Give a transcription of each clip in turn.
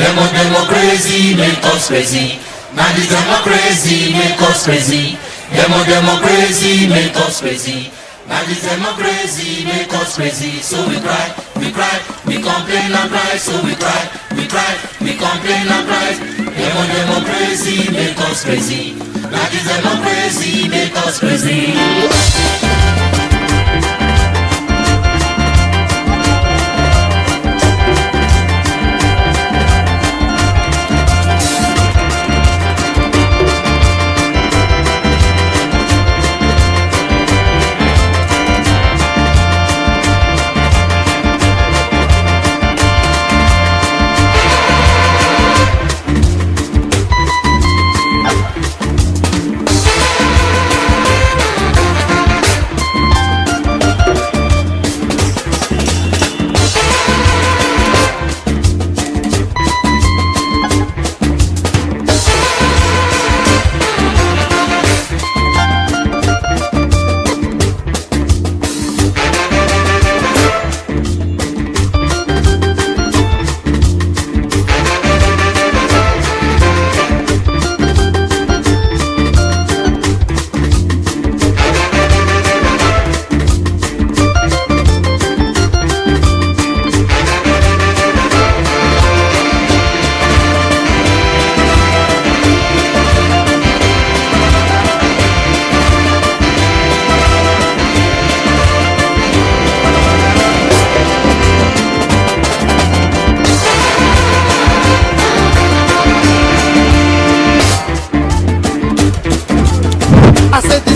Democracy make us crazy. Now this democracy make us crazy. Democracy make us crazy. Now this democracy make us crazy. So we cry, we complain and cry. So we cry, we complain and cry. Democracy make us crazy. Now this democracy make us crazy.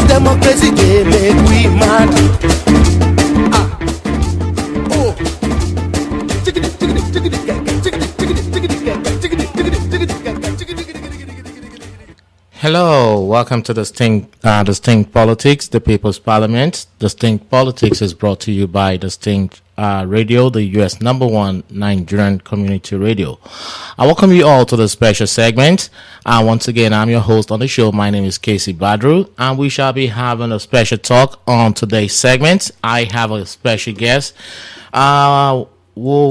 Democracy they make we mad. Hello, welcome to Distinct Politics, the People's Parliament. Distinct Politics is brought to you by Distinct Radio, the U.S. #1 Nigerian community radio. I welcome you all to the special segment. Once again, I'm your host on the show. My name is Casey Badru, and we shall be having a special talk on today's segment. I have a special guest who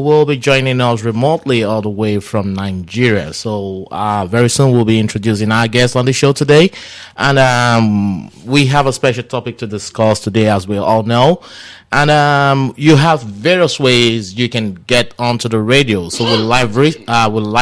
will be joining us remotely all the way from Nigeria. So very soon we'll be introducing our guest on the show today. And we have a special topic to discuss today, as we all know. And you have various ways you can get onto the radio. So we're live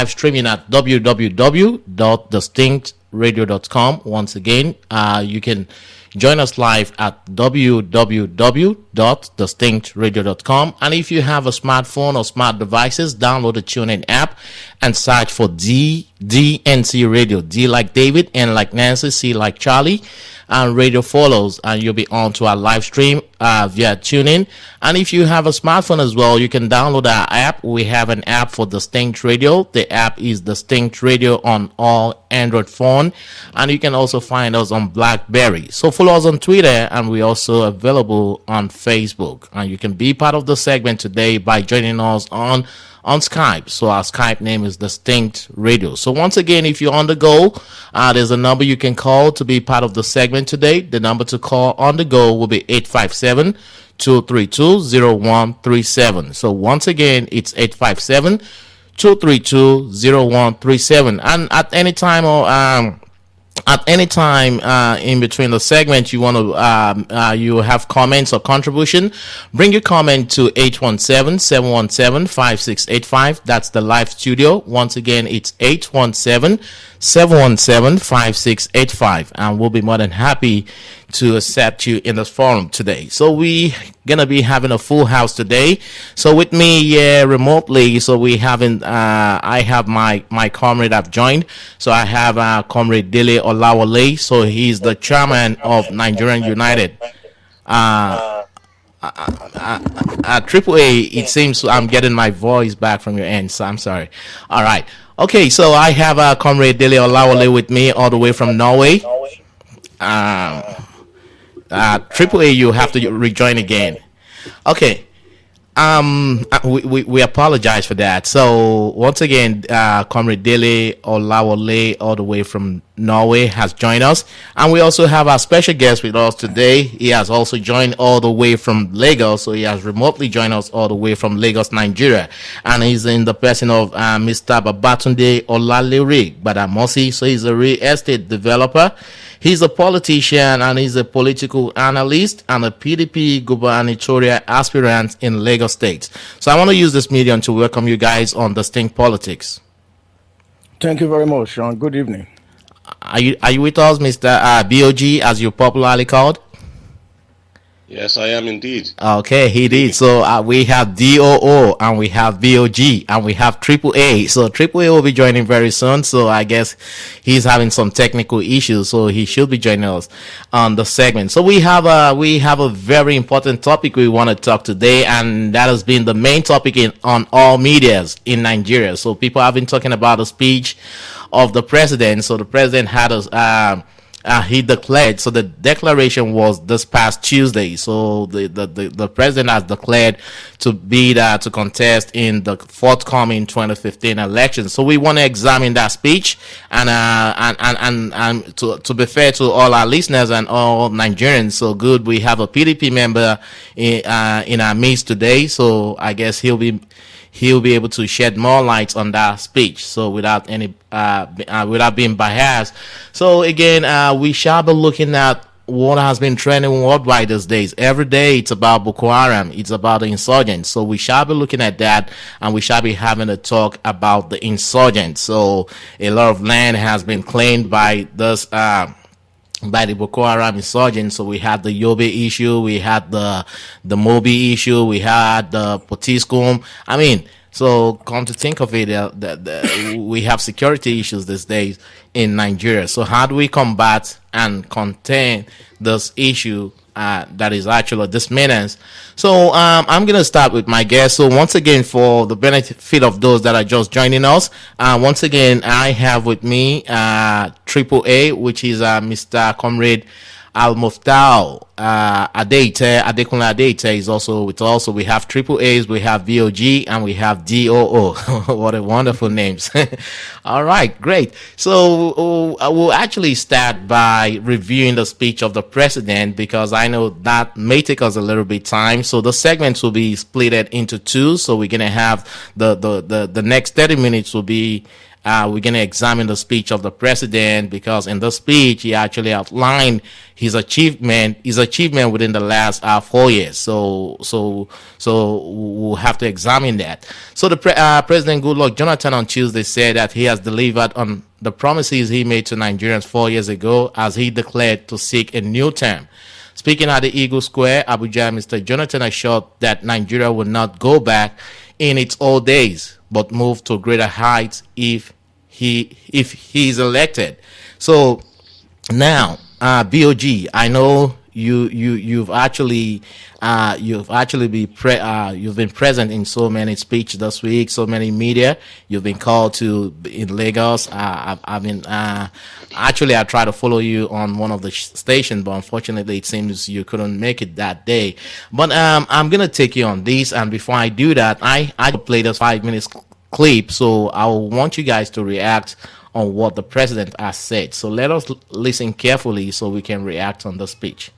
streaming at www.distinctradio.com. Once again, you can join us live at www.distinctradio.com. And if you have a smartphone or smart devices, download the TuneIn app and search for DNC Radio. D like David, N like Nancy, C like Charlie, and radio follows, and you'll be on to our live stream via TuneIn. And if you have a smartphone as well, you can download our app. We have an app for Distinct Radio. The app is Distinct Radio on all Android phone, and you can also find us on BlackBerry. So follow us on Twitter, and we're also available on Facebook. And you can be part of the segment today by joining us on Skype. So our Skype name is Distinct Radio. So once again, if you're on the go, there's a number you can call to be part of the segment today. The number to call on the go will be 857-232-0137. So once again, it's 857-232-0137. And at any time in between the segment you want to you have comments or contribution, bring your comment to 817-717-5685. That's the live studio. Once again, it's 817-717-5685, and we'll be more than happy to accept you in this forum today. So we gonna be having a full house today. So with me remotely, so we having I have my comrade I've joined. So I have comrade Dele Olawale. So he's the chairman of Nigerian United. Triple A, it seems I'm getting my voice back from your end, so I'm sorry. All right. Okay, so I have comrade Dele Olawale with me all the way from Norway. Triple A, you have to rejoin again. Okay. We apologize for that. So once again, Comrade Dele Olawole, all the way from Norway, has joined us, and we also have our special guest with us today. He has also joined all the way from Lagos, so he has remotely joined us all the way from Lagos, Nigeria, and he's in the person of Mr. Babatunde Olalere Badamosi. So he's a real estate developer. He's a politician and he's a political analyst and a PDP gubernatorial aspirant in Lagos State. So I want to use this medium to welcome you guys on Distinct Politics. Thank you very much, Sean. Good evening. Are you with us, Mr. BOG, as you're popularly called? Yes, I am indeed. Okay, he did. So we have DOO and we have BOG and we have AAA. So AAA will be joining very soon. So I guess he's having some technical issues, so he should be joining us on the segment. So we have a very important topic we want to talk today, and that has been the main topic on all medias in Nigeria. So people have been talking about the speech of the president. So the president had he declared. So the declaration was this past Tuesday. So the president has declared to contest in the forthcoming 2015 election. So we want to examine that speech and to be fair to all our listeners and all Nigerians. So good, we have a PDP member in our midst today. So I guess he'll be able to shed more light on that speech. So without being biased. So again, we shall be looking at what has been trending worldwide these days. Every day it's about Boko Haram, it's about the insurgents. So we shall be looking at that, and we shall be having a talk about the insurgents. So a lot of land has been claimed by this by the Boko Haram insurgents. So we had the Yobe issue, we had the Mobi issue, we had the Potiskum. I mean, so come to think of it, we have security issues these days in Nigeria. So how do we combat and contain this issue that is actually this menace? So I'm going to start with my guest. So once again, for the benefit of those that are just joining us, once again, I have with me AAA, which is Mr. Comrade Al-Muftau Adekunle Adeite is also with us. So we have AAAs, we have VOG, and we have DOO. What a wonderful names. All right, great. So we'll actually start by reviewing the speech of the president, because I know that may take us a little bit time. So the segments will be split into two. So we're going to have the next 30 minutes will be we're going to examine the speech of the president, because in the speech he actually outlined his achievement within the last 4 years. So we'll have to examine that. So the President Goodluck Jonathan on Tuesday said that he has delivered on the promises he made to Nigerians 4 years ago, as he declared to seek a new term. Speaking at the Eagle Square, Abuja, Mr. Jonathan assured that Nigeria will not go back in its old days, but move to greater heights if he is elected. So now, BOG, I know you've actually you've been present in so many speeches this week, so many media. You've been called to in Lagos. I've been actually I tried to follow you on one of the stations, but unfortunately it seems you couldn't make it that day. But I'm gonna take you on this, and before I do that, I played this 5 minutes clip, so I want you guys to react on what the president has said. So let us listen carefully so we can react on the speech.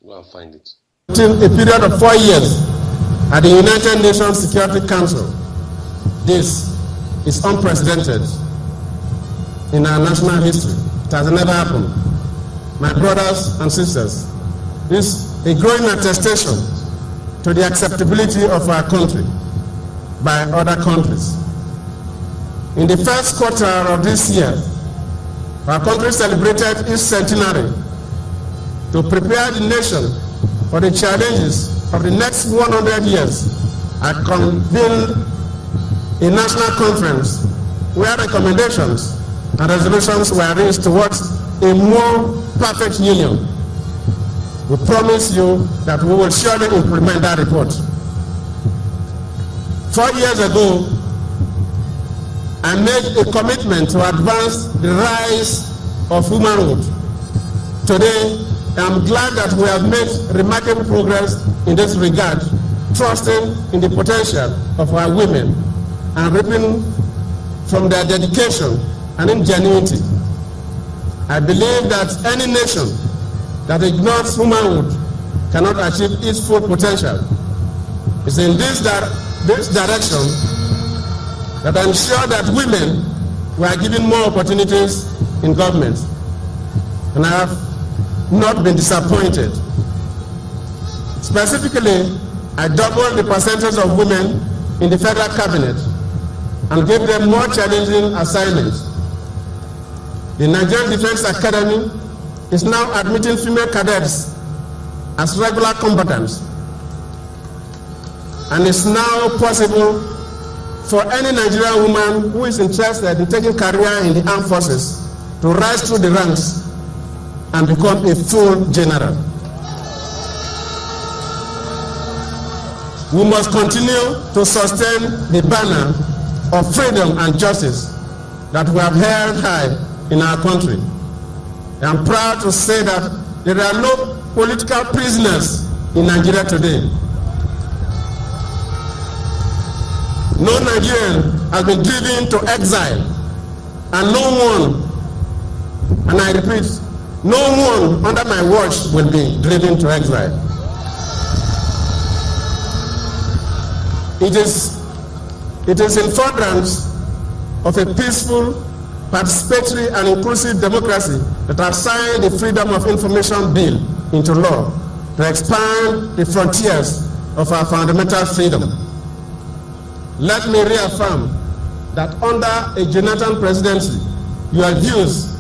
Well, find it. Till a period of 4 years at the United Nations Security Council. This is unprecedented in our national history. It has never happened. My brothers and sisters, this is a growing attestation to the acceptability of our country by other countries. In the first quarter of this year, our country celebrated its centenary. To prepare the nation for the challenges of the next 100 years, I convened a national conference where recommendations and resolutions were reached towards a more perfect union. We promise you that we will surely implement that report. 4 years ago, I made a commitment to advance the rise of womanhood. Today, I'm glad that we have made remarkable progress in this regard, trusting in the potential of our women and reaping from their dedication and ingenuity. I believe that any nation that ignores womanhood cannot achieve its full potential. It's in this direction that I'm sure that women were given more opportunities in government, and I have not been disappointed. Specifically, I doubled the percentage of women in the federal cabinet and gave them more challenging assignments. The Nigerian Defense Academy is now admitting female cadets as regular combatants, and it's now possible for any Nigerian woman who is interested in taking career in the armed forces to rise through the ranks and become a full general. We must continue to sustain the banner of freedom and justice that we have held high in our country. I am proud to say that there are no political prisoners in Nigeria today. No Nigerian has been driven to exile, and no one, and I repeat, no one under my watch will be driven to exile. It is in furtherance of a peaceful, participatory and inclusive democracy that I signed the Freedom of Information Bill into law to expand the frontiers of our fundamental freedom. Let me reaffirm that under a Jonathan presidency, your views,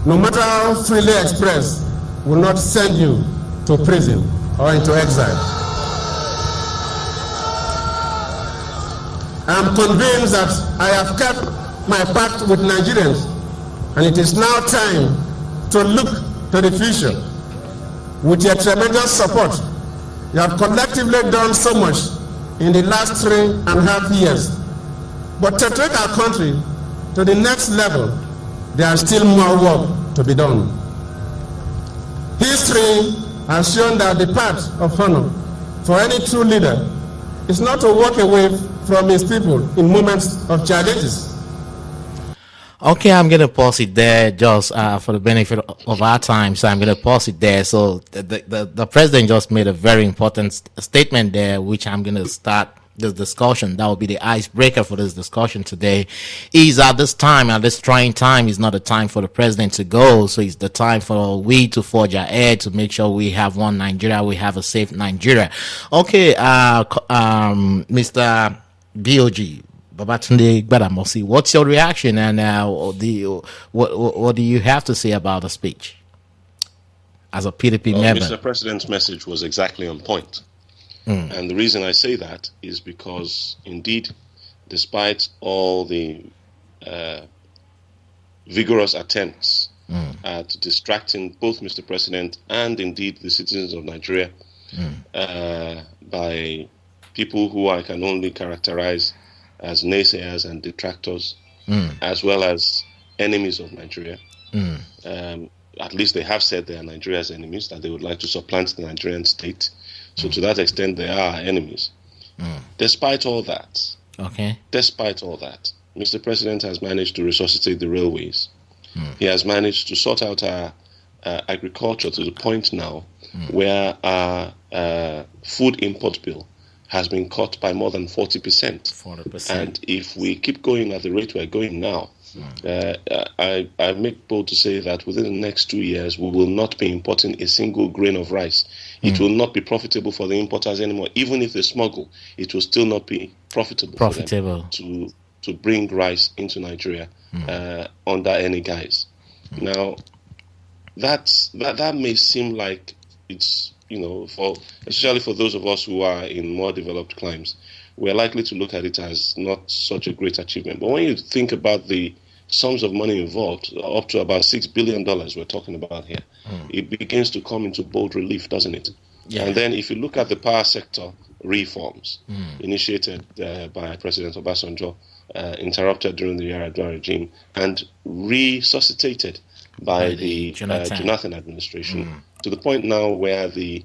no matter how freely expressed, will not send you to prison or into exile. I am convinced that I have kept my pact with Nigerians, and it is now time to look to the future. With your tremendous support, you have collectively done so much in the last 3.5 years. But to take our country to the next level, there is still more work to be done. History has shown that the path of honor for any true leader is not to walk away from his people in moments of challenges. Okay, I'm going to pause it there just for the benefit of our time. So I'm going to pause it there. So the president just made a very important statement there, which I'm going to start this discussion. That will be the icebreaker for this discussion today. Is at this time, at this trying time, is not a time for the president to go. So it's the time for we to forge ahead to make sure we have one Nigeria, we have a safe Nigeria. Okay, Mr. BOG. Babatunde Gbadamosi, what's your reaction, and what do you have to say about the speech as a PDP member? Mr. President's message was exactly on point. And the reason I say that is because, indeed, despite all the vigorous attempts at distracting both Mr. President and, indeed, the citizens of Nigeria by people who I can only characterize as naysayers and detractors, as well as enemies of Nigeria. At least they have said they are Nigeria's enemies, that they would like to supplant the Nigerian state. So to that extent, they are enemies. Despite all that, Mr. President has managed to resuscitate the railways. He has managed to sort out our agriculture to the point now where our food import bill has been cut by more than 40%. And if we keep going at the rate we're going now, I make bold to say that within the next 2 years, we will not be importing a single grain of rice. It will not be profitable for the importers anymore. Even if they smuggle, it will still not be profitable. For them to bring rice into Nigeria under any guise. Now, that may seem like it's, especially for those of us who are in more developed climes, we're likely to look at it as not such a great achievement. But when you think about the sums of money involved, up to about $6 billion we're talking about here, it begins to come into bold relief, doesn't it? Yeah. And then if you look at the power sector reforms initiated by President Obasanjo, interrupted during the Yar'Adua regime, and resuscitated by the Jonathan administration, to the point now where the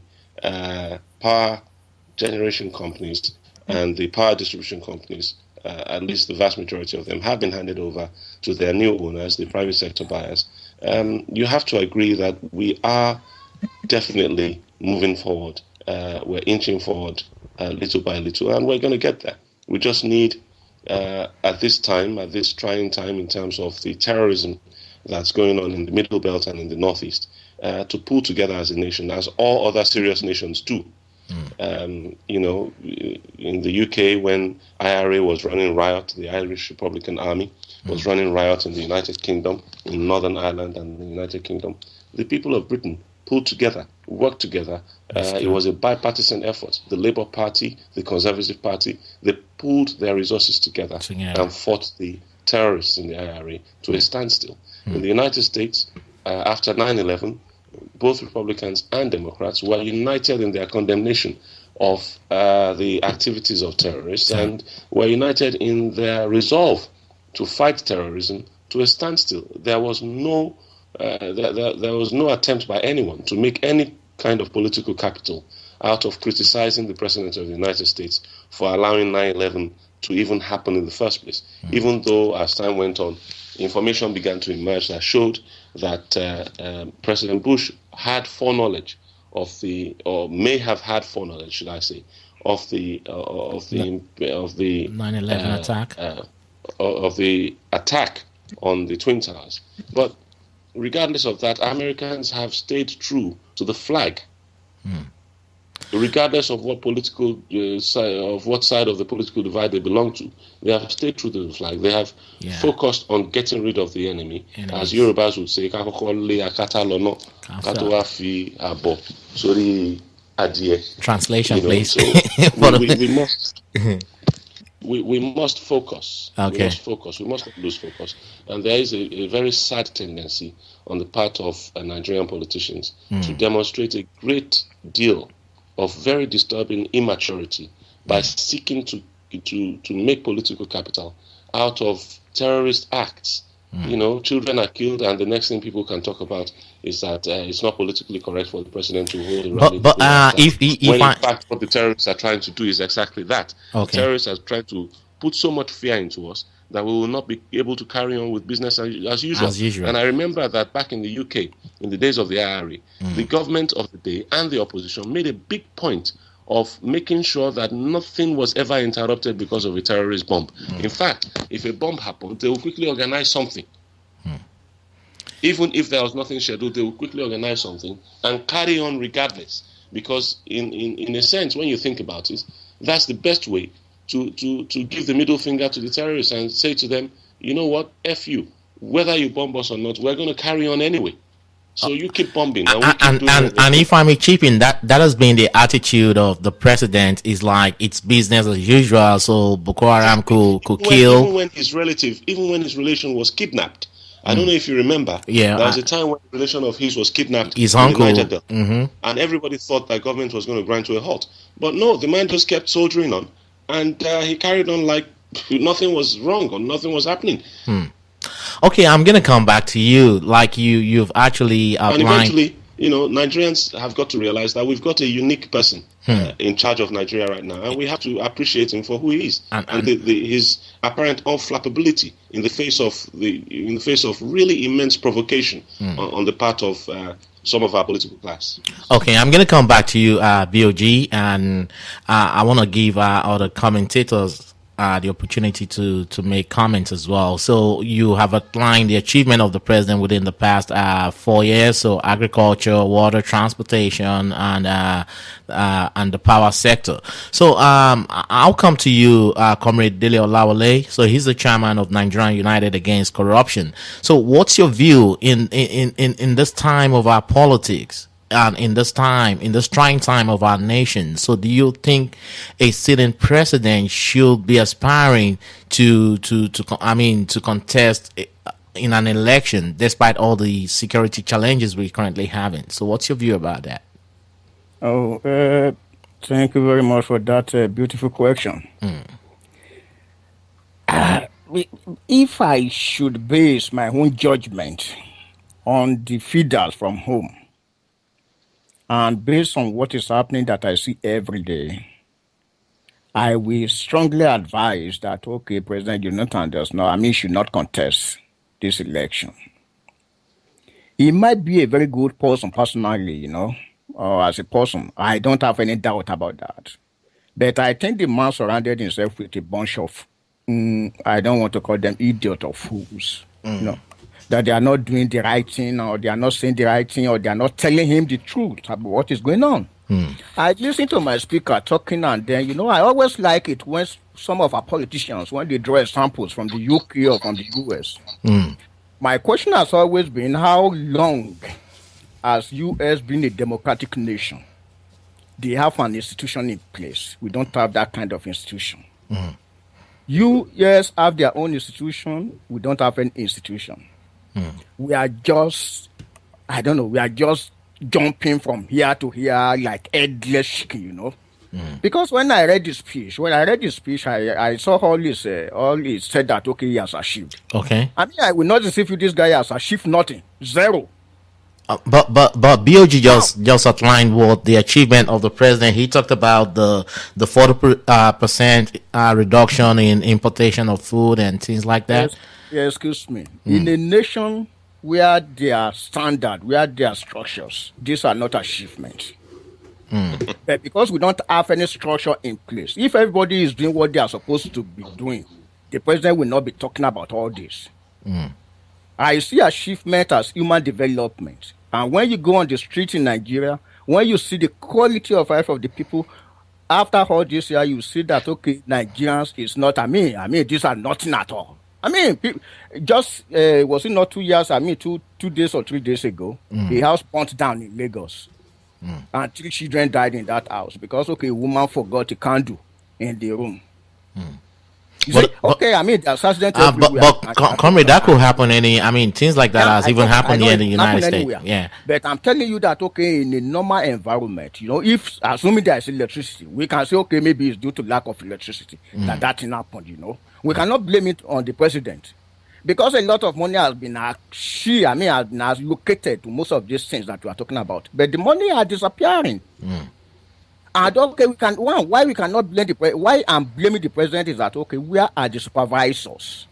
power generation companies and the power distribution companies, at least the vast majority of them, have been handed over to their new owners, the private sector buyers. You have to agree that we are definitely moving forward. We're inching forward little by little, and we're going to get there. We just need, at this trying time in terms of the terrorism that's going on in the Middle Belt and in the Northeast, to pull together as a nation, as all other serious nations do. You know, in the UK, when IRA was running riot, the Irish Republican Army was running riot in the United Kingdom, in Northern Ireland and the United Kingdom, the people of Britain pulled together, worked together. It was a bipartisan effort. The Labour Party, the Conservative Party, they pulled their resources together and fought the terrorists in the IRA to a standstill. In the United States, after 9/11, both Republicans and Democrats were united in their condemnation of the activities of terrorists and were united in their resolve to fight terrorism to a standstill. There was no attempt by anyone to make any kind of political capital out of criticizing the President of the United States for allowing 9/11 to even happen in the first place. Even though, as time went on, information began to emerge that showed that President Bush had foreknowledge of the, or may have had foreknowledge, should I say, of the 9/11 attack, of the attack on the Twin Towers. But regardless of that, Americans have stayed true to the flag. Regardless of what political side of the political divide they belong to, they have stayed true to the flag. They have focused on getting rid of the enemy, as Yorubas would say, translation, please. So we must focus. Okay. We must focus. We must not lose focus. And there is a very sad tendency on the part of Nigerian politicians to demonstrate a great deal of very disturbing immaturity by seeking to make political capital out of terrorist acts. You know, children are killed, and the next thing people can talk about is that it's not politically correct for the president to hold a rally. But if in fact what the terrorists are trying to do is exactly that. Okay. The terrorists are trying to put so much fear into us that we will not be able to carry on with business as usual. And I remember that back in the UK, in the days of the IRA, the government of the day and the opposition made a big point of making sure that nothing was ever interrupted because of a terrorist bomb. In fact, if a bomb happened, they will quickly organize something. Even if there was nothing scheduled, they will quickly organize something and carry on regardless. Because in a sense, when you think about it, that's the best way to give the middle finger to the terrorists and say to them, you know what, F you. Whether you bomb us or not, we're going to carry on anyway. So you keep bombing. And if I may chip in, that has been the attitude of the president, is like it's business as usual. So Boko Haram could kill. Even when his relation was kidnapped. I don't know if you remember. Yeah, there was a time when a relation of his was kidnapped. His uncle. And everybody thought that government was going to grind to a halt. But no, the man just kept soldiering on. And he carried on like nothing was wrong or nothing was happening. Okay, I'm going to come back to you. Like you've actually outlined. And eventually, you know, Nigerians have got to realize that we've got a unique person in charge of Nigeria right now, and we have to appreciate him for who he is and his apparent unflappability in the face of really immense provocation on the part of some of our political class. Okay, I'm going to come back to you, BOG, and I want to give other commentators the opportunity to make comments as well. So you have outlined the achievement of the president within the past 4 years. So agriculture, water, transportation, and the power sector. So I'll come to you, Comrade Dele Olawale. So he's the chairman of Nigerian United Against Corruption. So what's your view in this time of our politics? And in this trying time of our nation, so do you think a sitting president should be aspiring to contest in an election despite all the security challenges we're currently having? So what's your view about that? Thank you very much for that beautiful question. If I should base my own judgment on the feeders from home, And based on what is happening that I see every day, I will strongly advise that, okay, President Jonathan should not contest this election. He might be a very good person personally, or as a person. I don't have any doubt about that. But I think the man surrounded himself with a bunch of, I don't want to call them idiot or fools, that they are not doing the right thing, or they are not saying the right thing, or they are not telling him the truth about what is going on. I listen to my speaker talking, and then, I always like it when some of our politicians, when they draw examples from the UK or from the US. My question has always been, how long has US been a democratic nation? They have an institution in place. We don't have that kind of institution. US have their own institution. We don't have any institution. We are just, we are just jumping from here to here like headless chicken, Because when I read the speech, I saw all he said that, okay, he has achieved. Okay. I will not deceive you, this guy has achieved nothing. Zero. But BOG just outlined what the achievement of the president. He talked about the 40% reduction in importation of food and things like that. Yes, excuse me. In a nation where their standard, where their structures, these are not achievements. But because we don't have any structure in place, if everybody is doing what they are supposed to be doing, the president will not be talking about all this. I see achievement as human development. And when you go on the street in Nigeria, when you see the quality of life of the people, after all this year, you see that, okay, Nigerians is not, these are nothing at all. Just, was it not 2 years, 2 days or 3 days ago, a house burnt down in Lagos. And 3 children died in that house because, okay, a woman forgot a candle in the room. There's accident everywhere. But comrade, that could happen things like that has even happened here in the United States. Yeah. But I'm telling you that, okay, in a normal environment, if assuming there is electricity, we can say, okay, maybe it's due to lack of electricity that thing happened, We cannot blame it on the president. Because a lot of money has been allocated to most of these things that we are talking about. But the money are disappearing. And okay, why we cannot blame why I'm blaming the president is that, okay, where are the supervisors?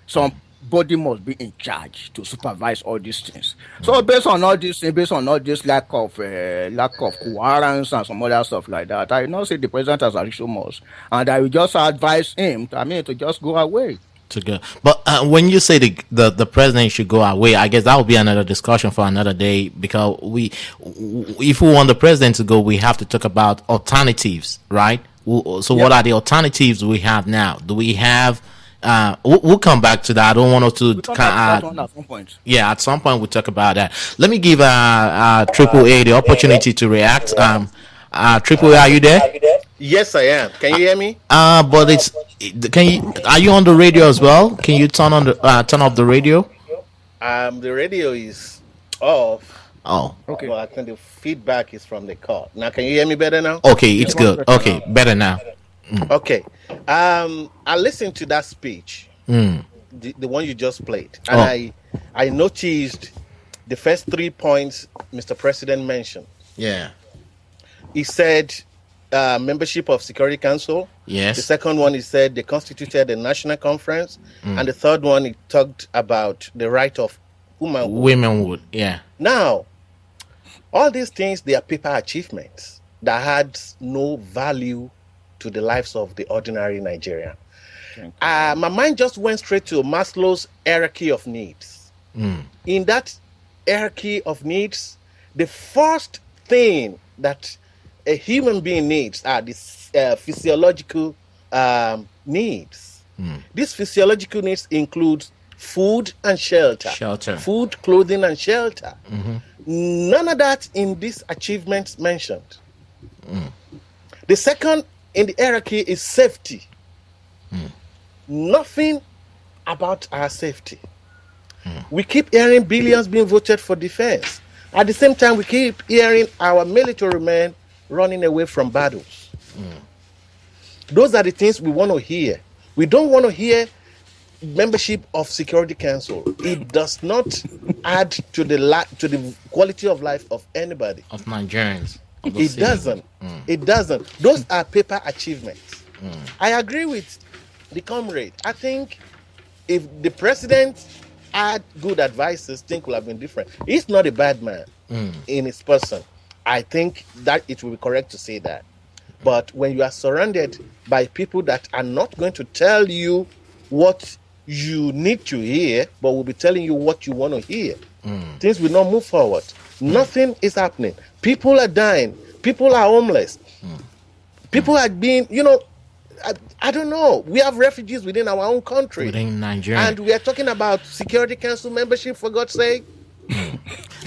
Somebody must be in charge to supervise all these things. So based on all this lack of coherence and some other stuff like that, I not say the president has a issue most, and I will just advise him to just go away. But when you say the president should go away, I guess that will be another discussion for another day, because if we want the president to go, we have to talk about alternatives, right? So what are the alternatives we have now? Do we have? We'll come back to that. I don't want us to. At some point. Yeah, at some point we'll talk about that. Let me give Triple A the opportunity to react. Triple A, are you there? Yes, I am. Can you hear me? But are you on the radio as well? Can you turn off the radio? The radio is off. Oh, okay. Well, I think the feedback is from the call. Now, can you hear me better now? Okay, it's good. Okay, better now. Okay. I listened to that speech, the one you just played, and I noticed the first 3 points Mr. President mentioned. Yeah. He said membership of Security Council. Yes. The second one, he said they constituted a national conference. And the third one, he talked about the right of womenhood. Yeah. Now, all these things, they are paper achievements that had no value to the lives of the ordinary Nigerian. My mind just went straight to Maslow's hierarchy of needs. In that hierarchy of needs, the first thing that a human being needs are these physiological needs. These physiological needs include food and shelter. Food, clothing, and shelter. None of that in these achievements mentioned. The second in the hierarchy is safety. Nothing about our safety. We keep hearing billions being voted for defense. At the same time, we keep hearing our military men running away from battles. Those are the things we want to hear. We don't want to hear membership of Security Council, it does not add to the quality of life of anybody. Of Nigerians. Of the It citizens. doesn't. It doesn't. Those are paper achievements. I agree with the comrade. I think if the president had good advices, things would have been different. He's not a bad man in his person. I think that it will be correct to say that. But when you are surrounded by people that are not going to tell you what you need to hear, but will be telling you what you want to hear, things will not move forward. Nothing is happening. People are dying. People are homeless. People are being, I don't know. We have refugees within our own country. Within Nigeria. And we are talking about Security Council membership, for God's sake.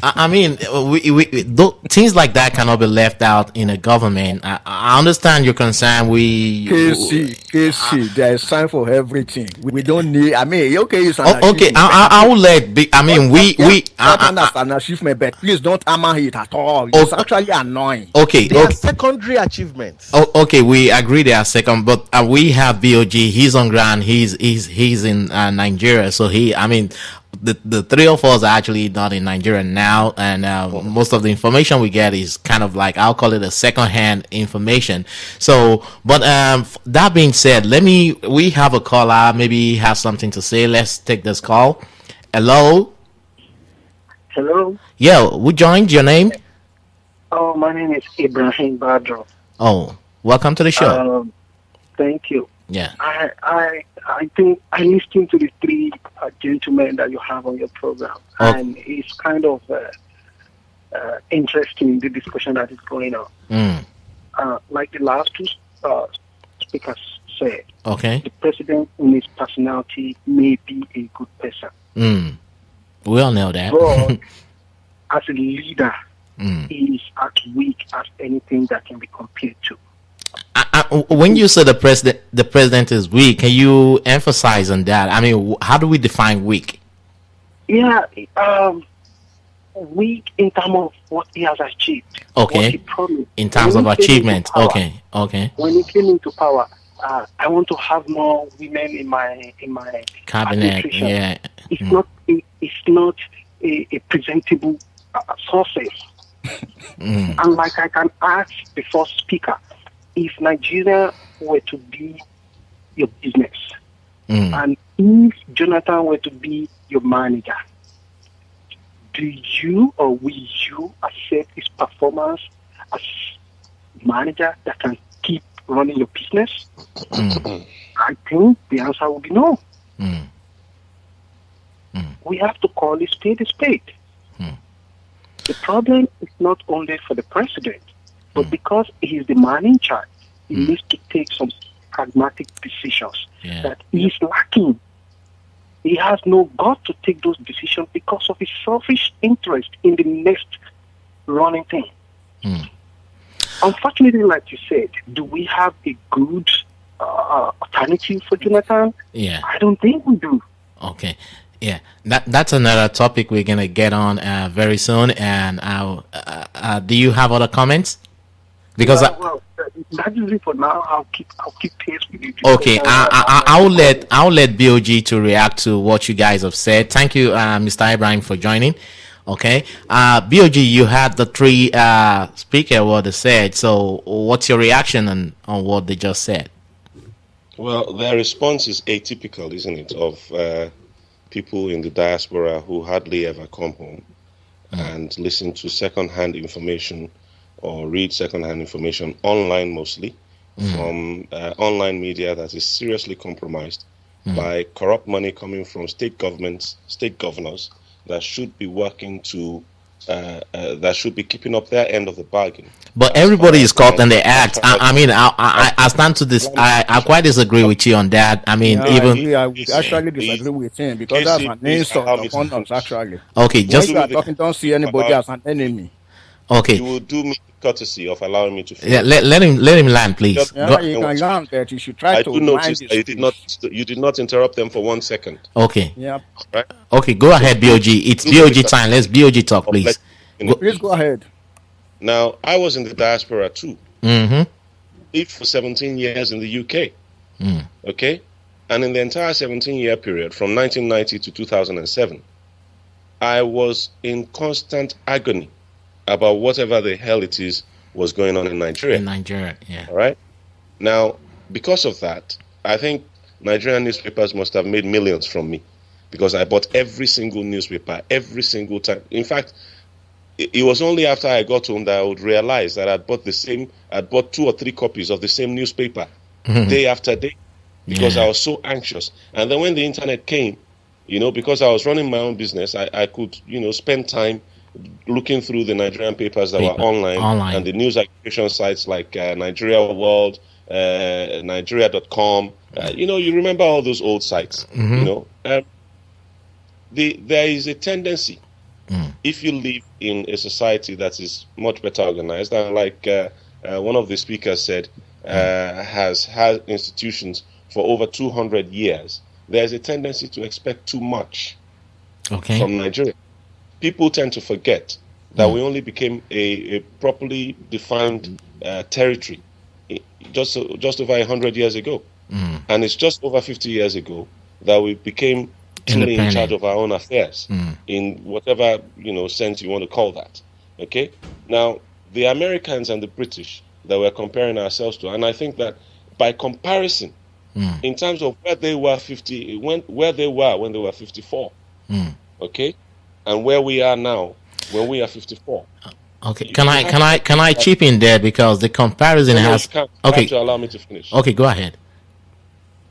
I mean, things like that cannot be left out in a government. I understand your concern. KC, there is time for everything. We don't need. I mean, okay, it's an okay. I will let. I mean, that's an achievement, but please don't hammer it at all. It's actually annoying. Okay, they are secondary achievements. Okay, we agree they are second, but we have BOG. He's on ground. He's in Nigeria, so I mean. The three of us are actually not in Nigeria now, and most of the information we get is kind of like, I'll call it a second-hand information. So, but that being said, we have a caller, maybe he has something to say. Let's take this call. Hello? Hello? Yeah, who joined? Your name? Oh, my name is Ibrahim Badro. Oh, welcome to the show. Thank you. Yeah. I think I listened to the three gentlemen that you have on your program, and it's kind of interesting, the discussion that is going on. Like the last two speakers said, the president in his personality may be a good person. We all know that. But as a leader, he is as weak as anything that can be compared to. When you say the president is weak, can you emphasize on that? I mean, how do we define weak? Yeah, weak in terms of what he has achieved. Okay. What he promised. In terms of achievement. Okay. When he came into power, I want to have more women in my cabinet. Yeah. It's not a presentable success. And like I can ask the first speaker, if Nigeria were to be your business, and if Jonathan were to be your manager, do you or will you accept his performance as manager that can keep running your business? I think the answer will be no. We have to call a spade a spade. The problem is not only for the president, but because he is the man in charge, he needs to take some pragmatic decisions that he is lacking. He has no gut to take those decisions because of his selfish interest in the next running thing. Unfortunately, like you said, do we have a good alternative for Jonathan? Yeah. I don't think we do. Okay. Yeah, that's another topic we're gonna get on very soon. And do you have other comments? Because that is it for now. I'll keep pace with you. Okay, I'll let BOG to react to what you guys have said. Thank you, Mr. Ibrahim, for joining. Okay, BOG, you had the three speaker what they said. So, what's your reaction on what they just said? Well, their response is atypical, isn't it, of people in the diaspora who hardly ever come home and listen to second-hand information or read second-hand information online, mostly from online media that is seriously compromised by corrupt money coming from state governments, state governors that should be working to that should be keeping up their end of the bargain. But everybody is caught in the act. I mean, I stand to this. I quite disagree with you on that. I mean, I actually disagree with him because that's an insult upon us, actually. Okay, just when you are talking, don't see anybody as an enemy. Okay, you will do me the courtesy of allowing me to finish. Yeah, let him land, please. Yeah, you can land, but you should try to. I do notice that you did not interrupt them for 1 second. Okay. Yeah. Right. Okay, go ahead, BOG. It's BOG time. Let's BOG talk, please. Please go ahead. Now, I was in the diaspora too. Mm-hmm. Lived for 17 years in the UK. Okay. And in the entire 17-year period, from 1990 to 2007, I was in constant agony about whatever the hell it is was going on in Nigeria. In Nigeria, yeah. All right? Now, because of that, I think Nigerian newspapers must have made millions from me, because I bought every single newspaper, every single time. In fact, it was only after I got home that I would realize that I'd bought 2 or 3 copies of the same newspaper day after day, because I was so anxious. And then when the internet came, because I was running my own business, I could, spend time looking through the Nigerian papers that were online and the news aggregation sites like Nigeria World, Nigeria.com. You remember all those old sites. There is a tendency, if you live in a society that is much better organized, and like one of the speakers said, has had institutions for over 200 years, there's a tendency to expect too much from Nigeria. People tend to forget that we only became a properly defined territory just over 100 years ago. And it's just over 50 years ago that we became truly in charge of our own affairs, in whatever sense you want to call that. Okay? Now, the Americans and the British that we're comparing ourselves to, and I think that by comparison, in terms of where they were when they were 54, okay, and where we are now when we are 54. Okay, can I chip in there, because the comparison has. Okay, to allow me to finish. Okay, go ahead.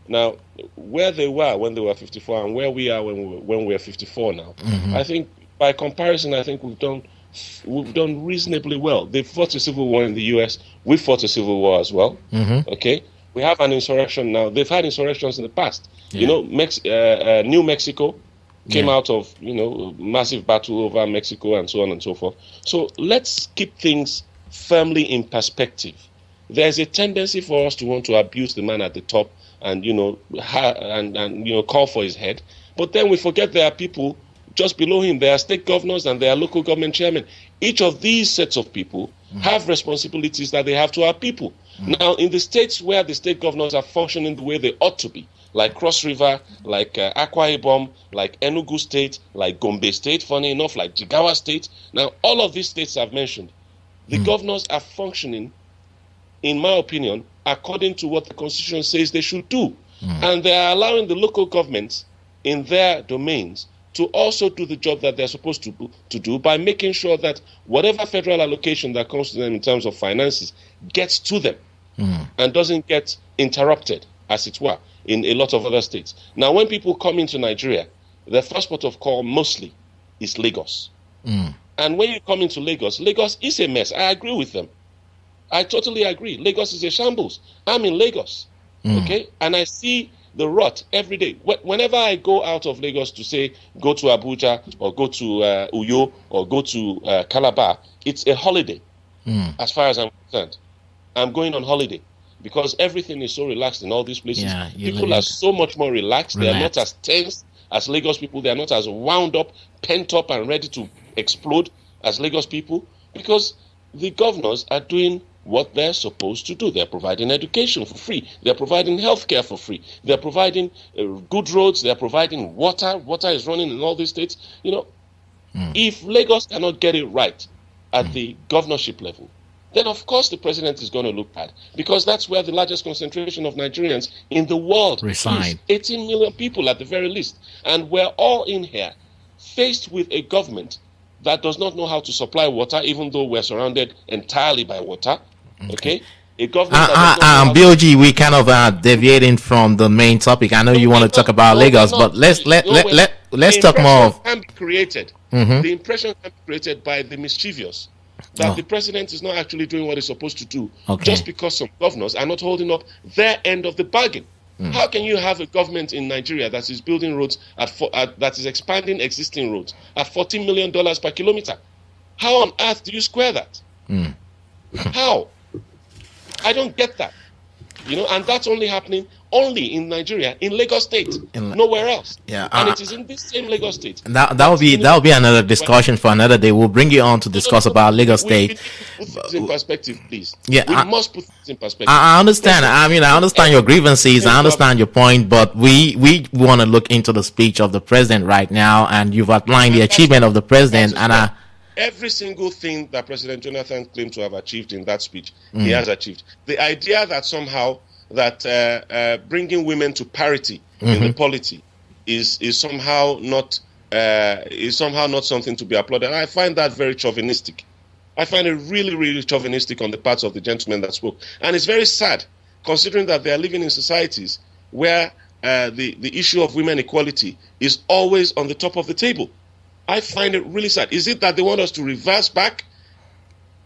Now, where they were when they were 54 and where we are when we're 54 now, I think by comparison, I think we've done reasonably well. They fought a civil war in the U.S. We fought a civil war as well. Okay, we have an insurrection now. They've had insurrections in the past. New Mexico came out of massive battle over Mexico and so on and so forth. So let's keep things firmly in perspective. There's a tendency for us to want to abuse the man at the top and call for his head, but then we forget there are people just below him. There are state governors and there are local government chairmen. Each of these sets of people have responsibilities that they have to our people. Now, in the states where the state governors are functioning the way they ought to be, like Cross River, like Akwa Ibom, like Enugu State, like Gombe State, funny enough, like Jigawa State. Now, all of these states I've mentioned, the governors are functioning, in my opinion, according to what the Constitution says they should do. And they are allowing the local governments in their domains to also do the job that they're supposed to do by making sure that whatever federal allocation that comes to them in terms of finances gets to them and doesn't get interrupted, as it were, in a lot of other states. Now, when people come into Nigeria, the first port of call mostly is Lagos. And when you come into Lagos, Lagos is a mess. I agree with them. I totally agree. Lagos is a shambles. I'm in Lagos, okay? And I see the rot every day. Whenever I go out of Lagos to, say, go to Abuja or go to Uyo or go to Calabar, it's a holiday as far as I'm concerned. I'm going on holiday because everything is so relaxed in all these places. Yeah, people are so much more relaxed. They are not as tense as Lagos people. They are not as wound up, pent up and ready to explode as Lagos people, because the governors are doing what they're supposed to do. They're providing education for free. They're providing healthcare for free. They're providing good roads. They're providing water. Water is running in all these states. If Lagos cannot get it right at the governorship level, then of course the president is going to look bad, because that's where the largest concentration of Nigerians in the world reside. 18 million people at the very least. And we're all in here faced with a government that does not know how to supply water, even though we're surrounded entirely by water. Okay? A government BOG, we kind of deviating from the main topic. I know you want to talk about Lagos, but let's talk more of. Can be created. The impression can be created by the mischievous that the president is not actually doing what he's supposed to do, just because some governors are not holding up their end of the bargain. How can you have a government in Nigeria that is building roads that is expanding existing roads at $14 million per kilometer? How on earth do you square that? How? I don't get that. And that's only happening only in Nigeria, in Lagos State, nowhere else. Yeah, and it is in this same Lagos State. That will be another discussion for another day. We'll bring you on to discuss about Lagos State. We need to put things in perspective, please. Yeah, we must put things in perspective. I understand. I mean, I understand your grievances. I understand your point, but we want to look into the speech of the president right now, and you've outlined the achievement of the president, and every single thing that President Jonathan claimed to have achieved in that speech, he has achieved. The idea that somehow that bringing women to parity in the polity is somehow not something to be applauded. I find that very chauvinistic. I find it really, really chauvinistic on the part of the gentleman that spoke, and it's very sad considering that they are living in societies where the issue of women equality is always on the top of the table. I find it really sad. Is it that they want us to reverse back?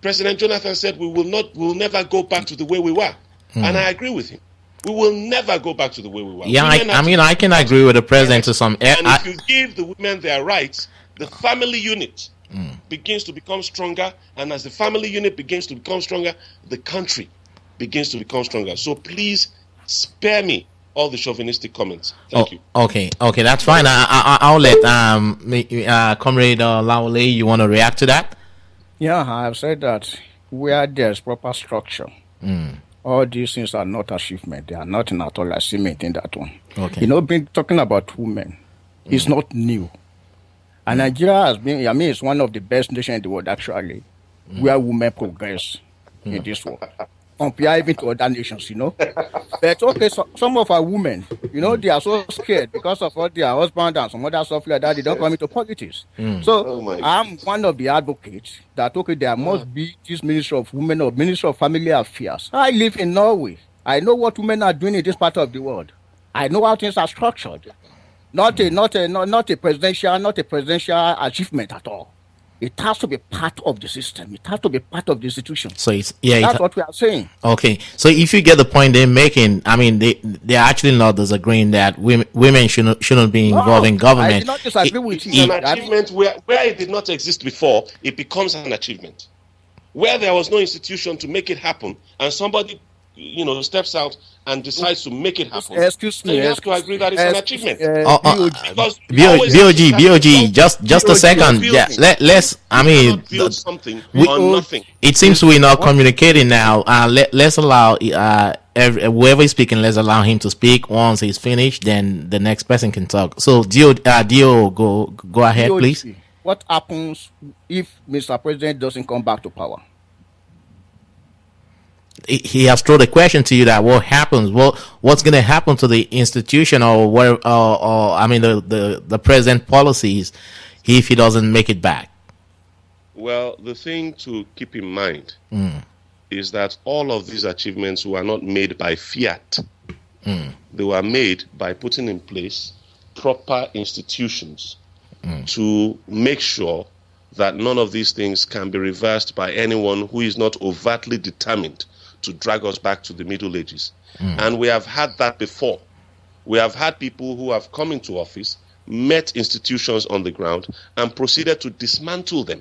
President Jonathan said we will never go back to the way we were. And I agree with him. We will never go back to the way we were. Yeah, I can agree with the president to some. And if you give the women their rights, the family unit begins to become stronger. And as the family unit begins to become stronger, the country begins to become stronger. So please spare me all the chauvinistic comments. Thank you. Okay, that's fine. I'll let Comrade Laole, you want to react to that? Yeah, I've said that where there's proper structure, all these things are not achievement. They are nothing at all achievement in that one. Okay. Talking about women, it's not new. And Nigeria has been, it's one of the best nations in the world, actually, where women progress in this world. Compare even to other nations, But okay, so some of our women, they are so scared because of what their husband and some other stuff like that, they don't come into politics. So I'm one of the advocates that, there must be this Ministry of Women or Ministry of Family Affairs. I live in Norway. I know what women are doing in this part of the world. I know how things are structured. Not a presidential achievement at all. It has to be part of the system. It has to be part of the institution. So that's what we are saying. Okay. So if you get the point they're making, they're actually not disagreeing that women shouldn't be involved in government. I did not disagree with you. An achievement where it did not exist before, it becomes an achievement. Where there was no institution to make it happen, and somebody steps out and decides to make it happen. Excuse me. You have to agree that it's an achievement. BOG, just a second. Yeah, let's. Build something on nothing. It seems we're not communicating now. Let's allow whoever is speaking. Let's allow him to speak. Once he's finished, then the next person can talk. So, Dio, go ahead, please. What happens if Mr. President doesn't come back to power? He has thrown a question to you that what happens? What's going to happen to the institution or the present policies if he doesn't make it back? Well, the thing to keep in mind is that all of these achievements were not made by fiat. They were made by putting in place proper institutions to make sure that none of these things can be reversed by anyone who is not overtly determined to drag us back to the Middle Ages. And we have had that before. We have had people who have come into office, met institutions on the ground, and proceeded to dismantle them.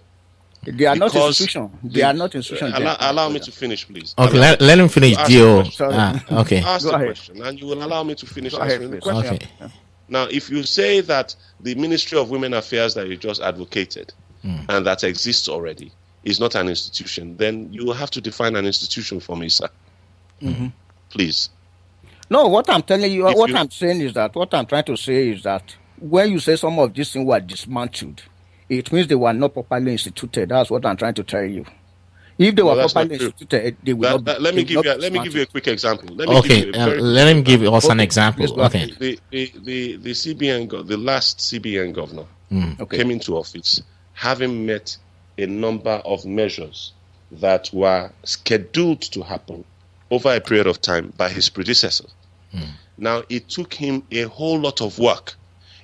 They are not institutions. They are not institutions. Allow me to finish, please. Okay, let him finish, Dio. Okay. Ask the question, and you will allow me to finish answering the question. Okay. Now, if you say that the Ministry of Women Affairs that you just advocated and that exists already is not an institution, then you will have to define an institution for me, sir. Please. No, what I'm telling you, I'm saying is that, what I'm trying to say is that when you say some of these things were dismantled, it means they were not properly instituted. That's what I'm trying to tell you. If they were properly instituted, they would not. Let me give you a quick example. Let him give us an example. Okay. The CBN, the last CBN governor came into office having met a number of measures that were scheduled to happen over a period of time by his predecessors. Now, it took him a whole lot of work.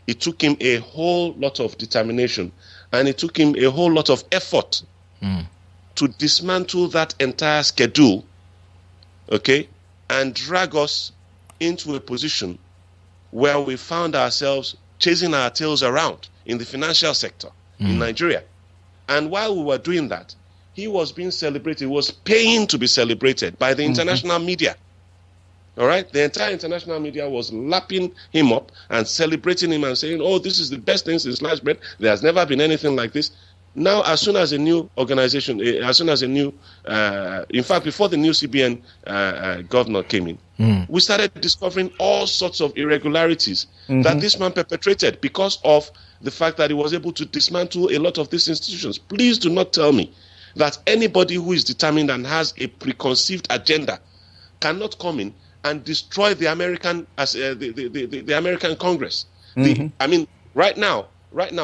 It took him a whole lot of determination, and it took him a whole lot of effort to dismantle that entire schedule, and drag us into a position where we found ourselves chasing our tails around in the financial sector in Nigeria. And while we were doing that, he was being celebrated, he was paying to be celebrated by the international media. All right, the entire international media was lapping him up and celebrating him and saying, "Oh, this is the best thing since sliced bread. There has never been anything like this." Now, as soon as a new organization, as soon as a new, in fact, before the new CBN governor came in, we started discovering all sorts of irregularities that this man perpetrated because of the fact that he was able to dismantle a lot of these institutions. Please do not tell me that anybody who is determined and has a preconceived agenda cannot come in and destroy the American the American Congress. I mean, right now,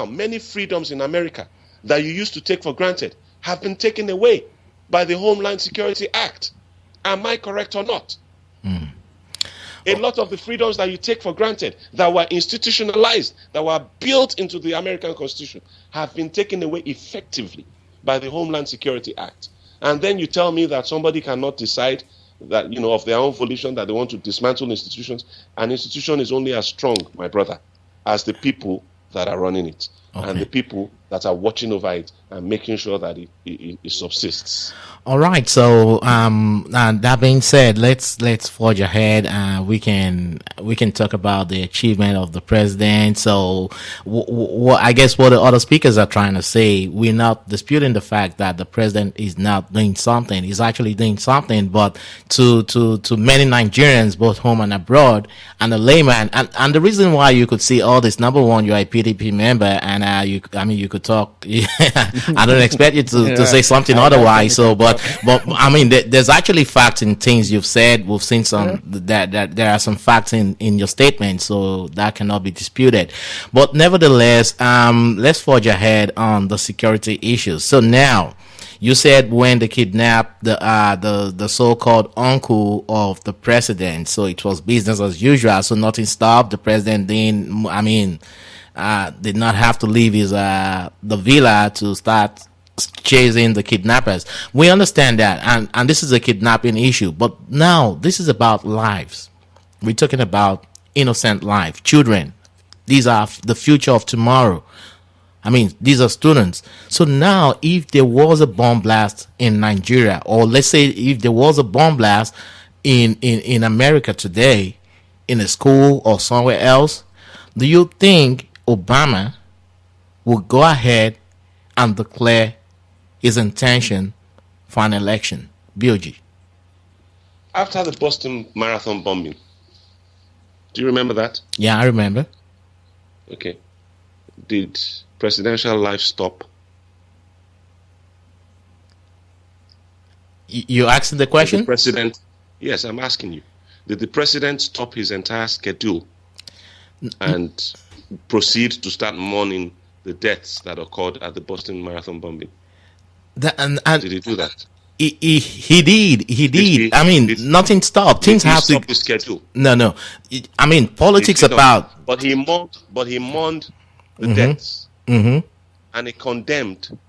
many freedoms in America that you used to take for granted have been taken away by the Homeland Security Act. Am I correct or not? A lot of the freedoms that you take for granted, that were institutionalized, that were built into the American Constitution, have been taken away effectively by the Homeland Security Act. And then you tell me that somebody cannot decide that, of their own volition, that they want to dismantle institutions. An institution is only as strong, my brother, as the people that are running it, and the people that are watching over it and making sure that it subsists. All right. So, that being said, let's forge ahead. We can talk about the achievement of the president. So, I guess what the other speakers are trying to say, we're not disputing the fact that the president is not doing something. He's actually doing something, but to many Nigerians, both home and abroad, and the layman, and the reason why you could see all this. Number one, you're a PDP member, and you could talk. I don't expect you to say something otherwise. So, but I mean, there's actually facts in things you've said. We've seen some that there are some facts in your statement, so that cannot be disputed. But nevertheless, let's forge ahead on the security issues. So now, you said when they kidnapped the so-called uncle of the president, so it was business as usual. So nothing stopped. The president did not have to leave his the villa to start chasing the kidnappers. We understand that, and this is a kidnapping issue. But now this is about lives. We're talking about innocent life, children. These are the future of tomorrow. I mean, these are students. So now, if there was a bomb blast in Nigeria, or let's say if there was a bomb blast in America today, in a school or somewhere else, do you think Obama will go ahead and declare his intention for an election? BOG. After the Boston Marathon bombing, do you remember that? Yeah, I remember. Okay. Did presidential life stop? You asking the question? Did the president? Yes, I'm asking you. Did the president stop his entire schedule and proceed to start mourning the deaths that occurred at the Boston Marathon bombing? And did he do that? He did. I mean, nothing stopped. Things have to stop the schedule. No. I mean, politics about. But he mourned the deaths, and he condemned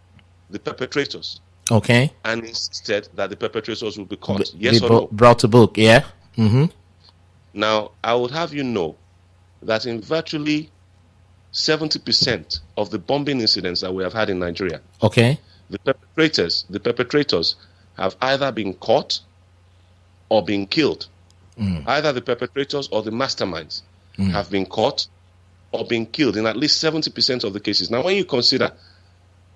the perpetrators. Okay. And insisted that the perpetrators would be caught. Yes or no? Brought to book. Yeah. Now, I would have you know that in virtually 70% of the bombing incidents that we have had in Nigeria, okay, the perpetrators have either been caught or been killed. Either the perpetrators or the masterminds have been caught or been killed in at least 70% of the cases. Now, when you consider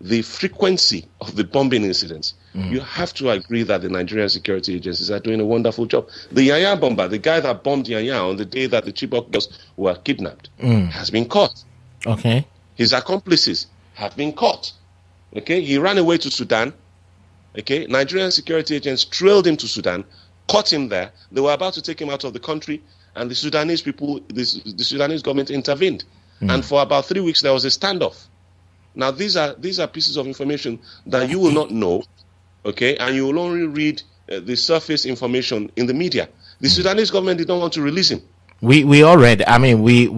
the frequency of the bombing incidents, you have to agree that the Nigerian security agencies are doing a wonderful job. The Yanya bomber, the guy that bombed Yanya on the day that the Chibok girls were kidnapped, has been caught. Okay. His accomplices have been caught. Okay, he ran away to Sudan. Okay, Nigerian security agents trailed him to Sudan, caught him there. They were about to take him out of the country, and the Sudanese people, the Sudanese government intervened. And for about 3 weeks, there was a standoff. Now, these are pieces of information that you will not know, okay, and you will only read the surface information in the media. The Sudanese government did not want to release him. We already, I mean, we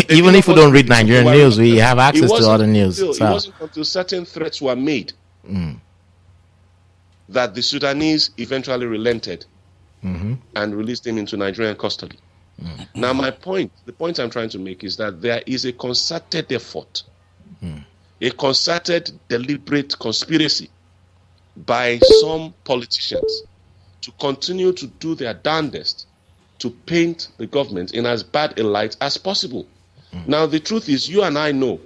even if we don't read Nigerian news, we have access to other news. It wasn't until certain threats were made that the Sudanese eventually relented and released him into Nigerian custody. Now, the point I'm trying to make is that there is a concerted effort, a concerted, deliberate conspiracy by some politicians to continue to do their darndest to paint the government in as bad a light as possible. Now, the truth is, you and I know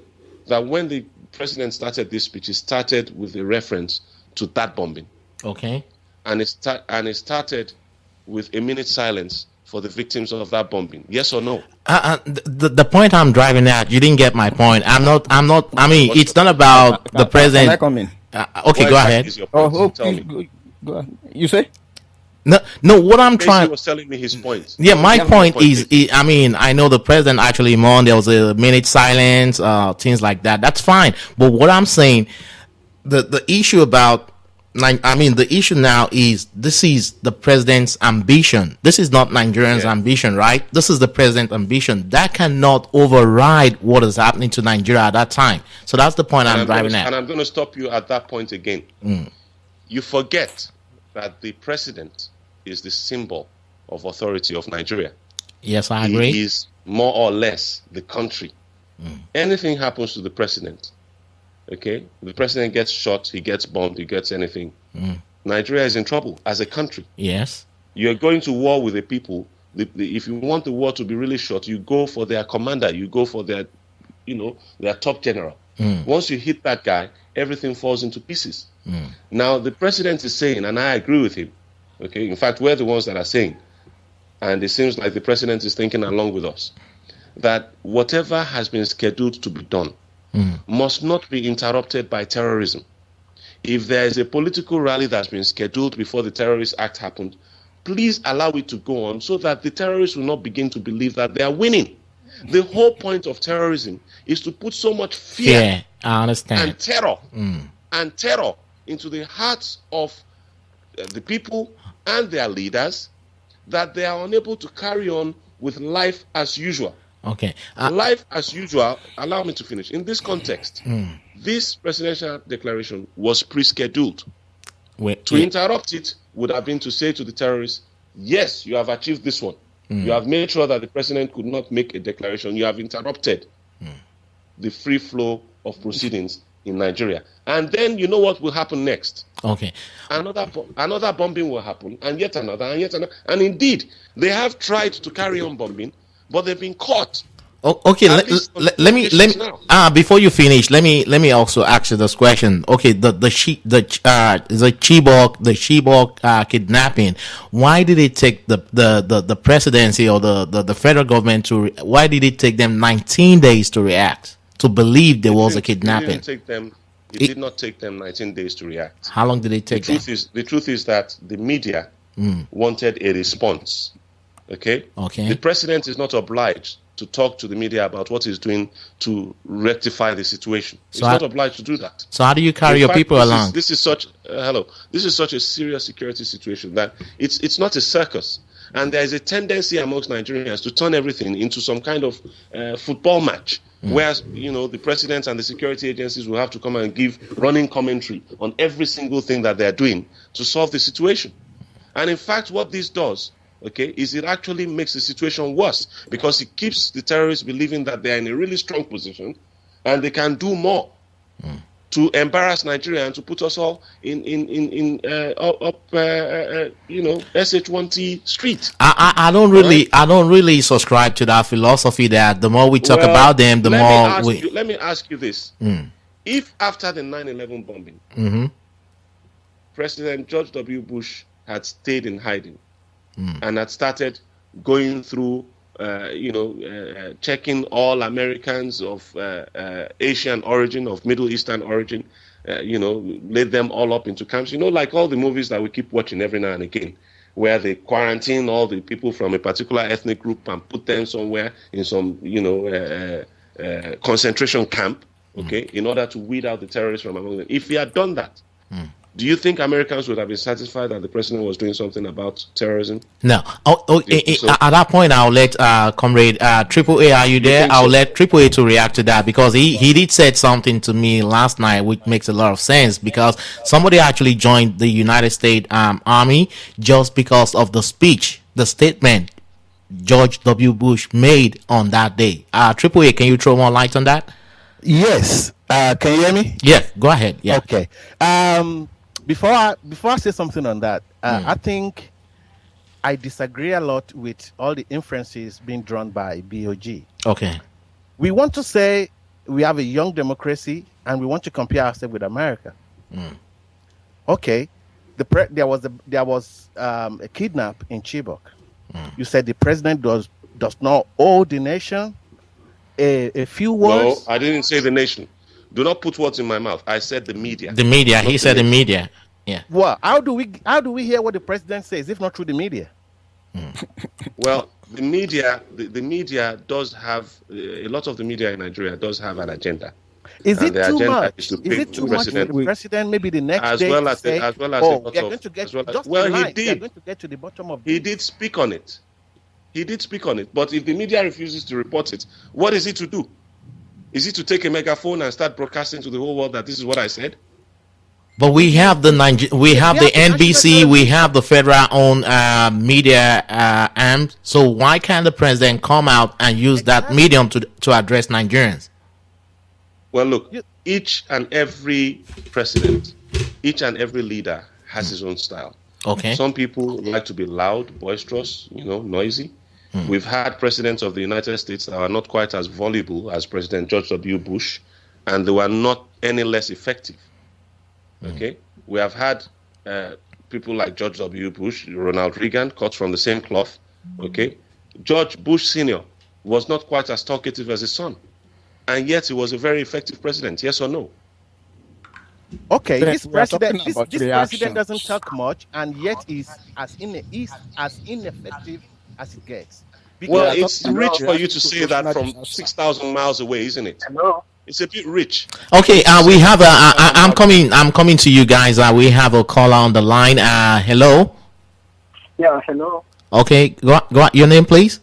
that when the president started this speech, he started with a reference to that bombing. Okay. And it started with a minute silence for the victims of that bombing. Yes or no? The point I'm driving at, you didn't get my point. I mean, it's not about the president. Can I come in? Okay, go ahead. Is your point? Oh, Tell please, me. go ahead. You say? No, what I'm Casey trying. was telling me his point. Yeah, my point is, I mean, I know the president actually mourned. There was a minute silence, things like that. That's fine. But what I'm saying, the issue about, the issue now is this is the president's ambition. This is not Nigerians' ambition, right? This is the president's ambition. That cannot override what is happening to Nigeria at that time. So that's the point I'm driving at. And I'm going to stop you at that point again. You forget that the president is the symbol of authority of Nigeria. Yes, I agree. He is more or less the country. Anything happens to the president, okay? The president gets shot, he gets bombed, he gets anything. Nigeria is in trouble as a country. Yes. You're going to war with the people. If you want the war to be really short, you go for their commander, you go for their top general. Once you hit that guy, everything falls into pieces. Now, the president is saying, and I agree with him, okay? In fact, we're the ones that are saying, and it seems like the president is thinking along with us, that whatever has been scheduled to be done must not be interrupted by terrorism. If there is a political rally that's been scheduled before the terrorist act happened, please allow it to go on so that the terrorists will not begin to believe that they are winning. The whole point of terrorism is to put so much fear I understand. and terror into the hearts of the people and their leaders that they are unable to carry on with life as usual. Okay. Life as usual, allow me to finish. In this context, this presidential declaration was pre-scheduled. To interrupt it would have been to say to the terrorists, yes, you have achieved this one. You have made sure that the president could not make a declaration. You have interrupted the free flow of proceedings in Nigeria. And then you know what will happen next. Okay. Another bombing will happen, and yet another, and yet another. And indeed, they have tried to carry on bombing, but they've been caught. Okay, let me before you finish, let me also ask you this question. Okay, the Chibok kidnapping. Why did it take the presidency or the federal government why did it take them 19 days to react, to believe there was a kidnapping? It did not take them 19 days to react. How long did it take them? The truth is that the media wanted a response. Okay. The president is not obliged to talk to the media about what he's doing to rectify the situation. He's not obliged to do that. So how do you carry your people along? This is such a serious security situation that it's not a circus. And there is a tendency amongst Nigerians to turn everything into some kind of football match, where the president and the security agencies will have to come and give running commentary on every single thing that they're doing to solve the situation. And in fact, what this does, is it actually makes the situation worse, because it keeps the terrorists believing that they are in a really strong position and they can do more to embarrass Nigeria and to put us all in SH1T street. I don't really subscribe to that philosophy that the more we talk about them, the more we. Let me ask you this: if after the 9/11 bombing, President George W. Bush had stayed in hiding and had started going through, checking all Americans of Asian origin, of Middle Eastern origin, laid them all up into camps, like all the movies that we keep watching every now and again, where they quarantine all the people from a particular ethnic group and put them somewhere in some, concentration camp, in order to weed out the terrorists from among them. If he had done that, do you think Americans would have been satisfied that the president was doing something about terrorism? No. At that point, I'll let Comrade Triple A, are you there? I'll let Triple A to react to that, because he did say something to me last night which makes a lot of sense, because somebody actually joined the United States Army just because of the speech, the statement George W. Bush made on that day. Triple A, can you throw more light on that? Yes. Can you hear me? Yeah, go ahead. Yeah. Okay. Before I say something on that, I think I disagree a lot with all the inferences being drawn by BOG. Okay. We want to say we have a young democracy and we want to compare ourselves with America. Okay, there was a kidnap in Chibok. You said the president does not owe the nation a few words. No, I didn't say the nation. Do not put words in my mouth. I said the media. The media. He said the media. Yeah. Well, how do we hear what the president says if not through the media? Well, the media, the media does have a lot of the media in Nigeria does have an agenda. Is And it the too agenda much? is to Is bring it the too much for president- the president? Maybe the next As day well to as say, as well as oh, a lot we are of- going to get as well as- just well, he tonight, we are did. going to get to the bottom of He this. did speak on it. He did speak on it. But if the media refuses to report it, what is it to do? Is it to take a megaphone and start broadcasting to the whole world that this is what I said? But we have the we have the NBC, we have the federal-owned media arm. So why can't the president come out and use that medium to address Nigerians? Well, look, each and every president, each and every leader has his own style. Okay. Some people like to be loud, boisterous, noisy. We've had presidents of the United States that are not quite as voluble as President George W. Bush, and they were not any less effective. Okay? We have had people like George W. Bush, Ronald Reagan, cut from the same cloth. Okay? George Bush Sr. was not quite as talkative as his son, and yet he was a very effective president. Yes or no? Okay, Then this we are talking president, about this reactions. president doesn't talk much, and yet is as ineffective as it gets. Well, Because it's rich for you to say that from National 6,000 miles away, isn't it? Hello. It's a bit rich. Okay, we have I'm coming to you guys. We have a caller on the line. Hello. Yeah, hello. Okay, go on. Your name, please.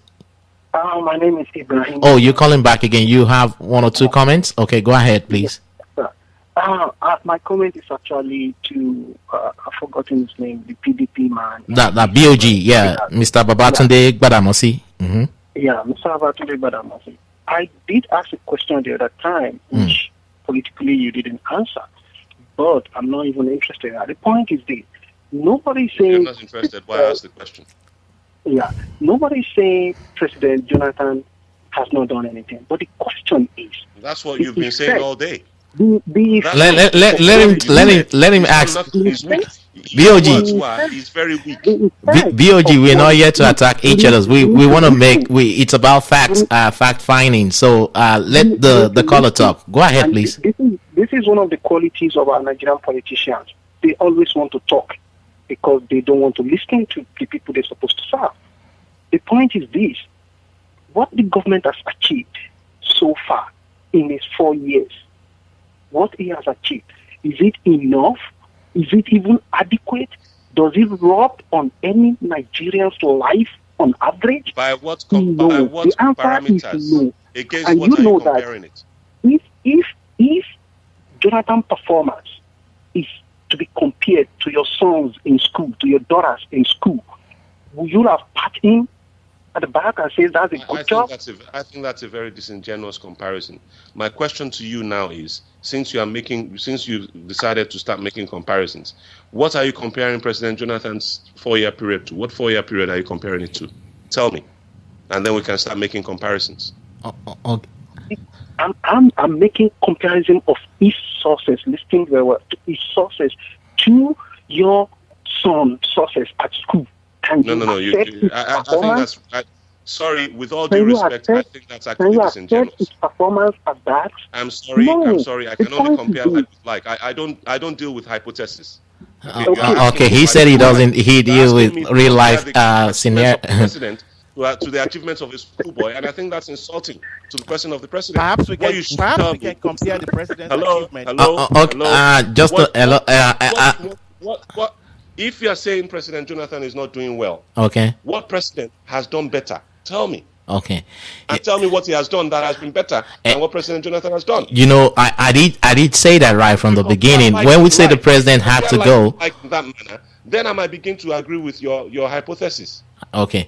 My name is Ibrahim. Oh, you're calling back again. You have one or two comments. Okay, go ahead, please. My comment is actually to I've forgotten his name, the PDP man. That BOG, yeah, Mr. Babatunde Gbadamosi. Mm-hmm. Yeah, Mr. Abatunde Badamasi. I did ask a question the other time, which politically you didn't answer, but I'm not even interested. The point is this: nobody's If you're saying. not interested, why ask the question? Yeah, nobody's saying President Jonathan has not done anything. But the question is, That's what you've been saying all day. Let him ask. BOG. He's very weak. BOG, we're not here to attack each other. We want to it's about facts, fact finding. So let the caller talk. Go ahead, And please. This is one of the qualities of our Nigerian politicians. They always want to talk because they don't want to listen to the people they're supposed to serve. The point is this: what the government has achieved so far in its 4 years, what it has achieved, is it enough? Is it even adequate? Does it rub on any Nigerian's life on average? By what No. by what The answer is parameters? no. Against And what you are you know that comparing it? If Jonathan's performance is to be compared to your sons in school, to your daughters in school, will you have pat him at the back and say that's a good job? I think that's a very disingenuous comparison. My question to you now is, since you decided to start making comparisons, what are you comparing President Jonathan's 4-year period to? What 4-year period are you comparing it to? Tell me, and then we can start making comparisons. Okay. I'm making comparison of his sources, listening very well to his sources to your son's sources at school. And No. I think that's. Sorry, with all due Can you respect, I think that's Can actually you accept disingenuous. his performance as that? I'm sorry. No, I'm sorry. I the can only point is compare this. like I don't deal with hypothesis. Okay, he said he doesn't. He deals with real life scenario. President to the achievements of his schoolboy, and I think that's insulting to the person of the president. perhaps we What can you should tell me- compare the president's Hello, achievement. hello, Okay, hello. just What- hello. What? If you are saying President Jonathan is not doing well, Okay, what president has done better? Tell me. okay. And tell me what he has done that has been better than what President Jonathan has done. You know, I did say that right from the beginning. Like- When we say the like- president had to like- go. like in that manner, then I might begin to agree with your hypothesis. Okay,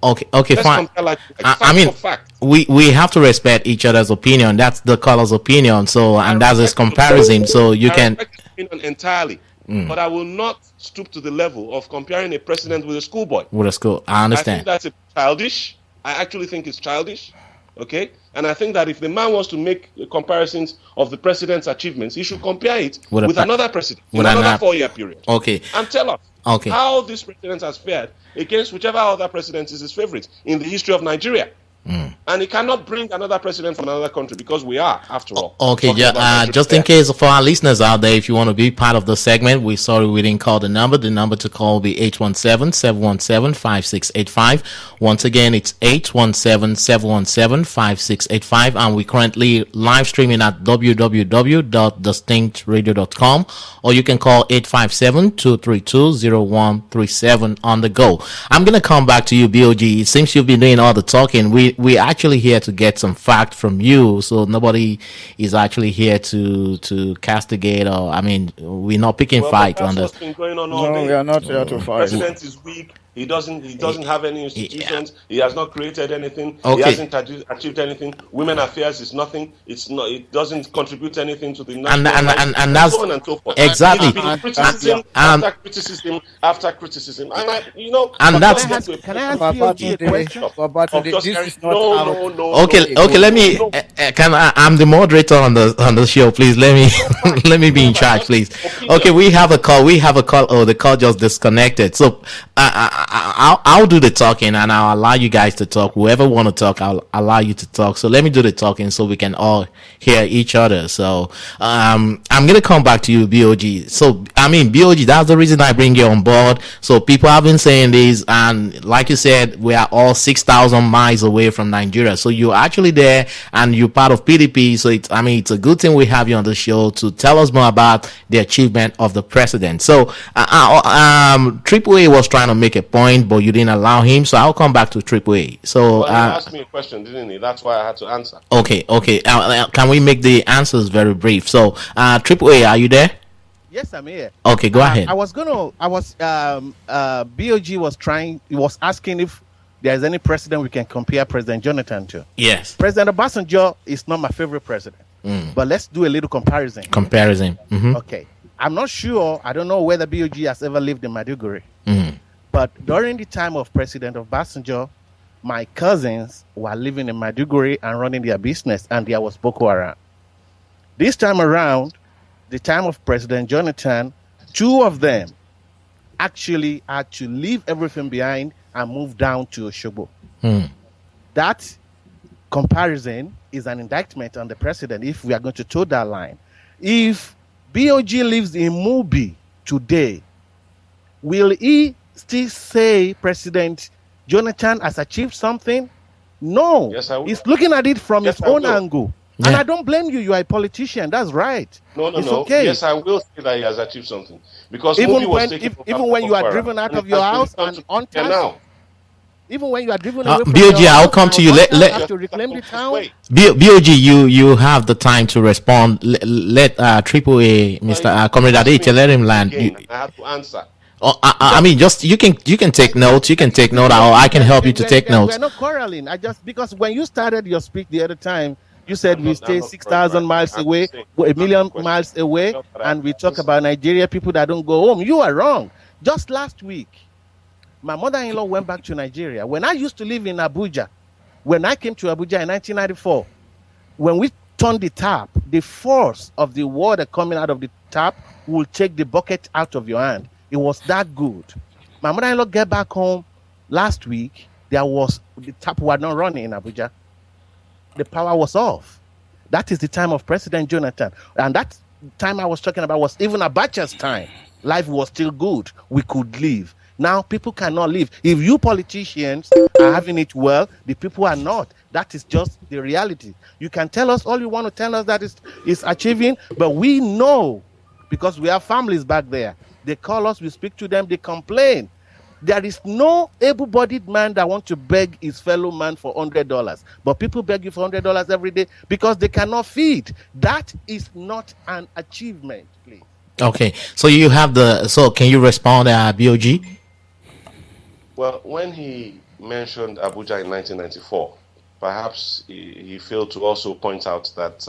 Let's fine. compare like I fact mean, for fact. we have to respect each other's opinion. That's the caller's opinion. So, and that's his comparison. So you I can. respect his opinion entirely. but I will not stoop to the level of comparing a president with a schoolboy. With a school, I I understand. think that's childish. I actually think it's childish. Okay? And I think that if the man wants to make comparisons of the president's achievements, he should compare it with another president in another 4-year period. Okay. And tell us Okay. how this president has fared against whichever other president is his favorite in the history of Nigeria. And he cannot bring another president from another country because we are, after all. Okay, just in case for our listeners out there, if you want to be part of the segment, we're sorry we didn't call the number. The number to call will be 817-717-5685. Once again, it's 817-717-5685. And we're currently live streaming at www.distinctradio.com, or you can call 857-232-0137 on the go. I'm going to come back to you, BOG. It seems you've been doing all the talking. We're actually here to get some fact from you, so nobody is actually here to castigate, or I mean, we're not picking fight on this. What's been going on all day. we are not here to The fight. president is weak. He doesn't have any institutions. He has not created anything. Okay. He hasn't achieved anything. Women affairs is nothing. It's not. It doesn't contribute anything to the national life, and that's so on and so forth. exactly. It's been criticism after criticism after criticism, and that's Can I ask BOG a question? But this is not no. okay. Let me. I'm the moderator on the show. Please let me let me be in charge, please. Okay, we have a call. Oh, the call just disconnected. So I'll do the talking, and I'll allow you guys to talk. Whoever want to talk, I'll allow you to talk. So let me do the talking so we can all hear each other. So I'm gonna come back to you, BOG. So I mean, BOG, that's the reason I bring you on board. So people have been saying this, and like you said, we are all 6,000 miles away from Nigeria. So you're actually there, and you're part of PDP. So it's a good thing we have you on the show to tell us more about the achievement of the president. So Triple A was trying to make a point, but you didn't allow him. So I'll come back to Triple A. So he asked me a question, didn't he? That's why I had to answer. Okay. Can we make the answers very brief? So Triple A, are you there? Yes, I'm here. Okay, go ahead. BOG was asking if there's any president we can compare President Jonathan to. Yes. President Obasanjo is not my favorite president. But let's do a little comparison. Mm-hmm. Okay. I'm not sure. I don't know whether BOG has ever lived in Maiduguri. But during the time of President Obasanjo, my cousins were living in Maiduguri and running their business, and there was Boko Haram. This time around, the time of President Jonathan, 2 of them actually had to leave everything behind and move down to Oshobo. That comparison is an indictment on the president if we are going to toe that line. If BOG lives in Mubi today, will he still say President Jonathan has achieved something? No. Yes, I will. He's looking at it from his own will. angle. Yeah. And I don't blame you. You are a politician. That's right. No. It's okay. Yes, I will say that he has achieved something. Because Even Mubi was when, taken if, from even when you are Boko driven Haram, out of and your it has house been and done on to task, now. even when you are driven away from BOG, your I'll house come to and you. on Let- task, let- you have to reclaim the town. Wait. BOG, you have the time to respond. Let Triple A, Mr. Comrade Aditya, let him land. Again, I have to answer. I mean, just you can take notes. You can take note, or I can help you to take notes. We're not quarreling. Because when you started your speech the other time, you said we stay 6,000 miles away, 1,000,000 miles away, and we talk about Nigeria people that don't go home. You are wrong. Just last week, my mother-in-law went back to Nigeria. When I used to live in Abuja, when I came to Abuja in 1994, when we turned the tap, the force of the water coming out of the tap will take the bucket out of your hand. It was that good. My mother-in-law get back home last week. The tap was not running in Abuja. The power was off. That is the time of President Jonathan. And that time I was talking about was even Abacha's time. Life was still good. We could live. Now people cannot live. If you politicians are having it well, the people are not. That is just the reality. You can tell us all you want to tell us that is achieving, but we know because we have families back there. They call us, we speak to them, they complain. There is no able-bodied man that wants to beg his fellow man for $100. But people beg you for $100 every day because they cannot feed. That is not an achievement, please. Okay, so you have so can you respond, BOG? Well, when he mentioned Abuja in 1994, perhaps he failed to also point out that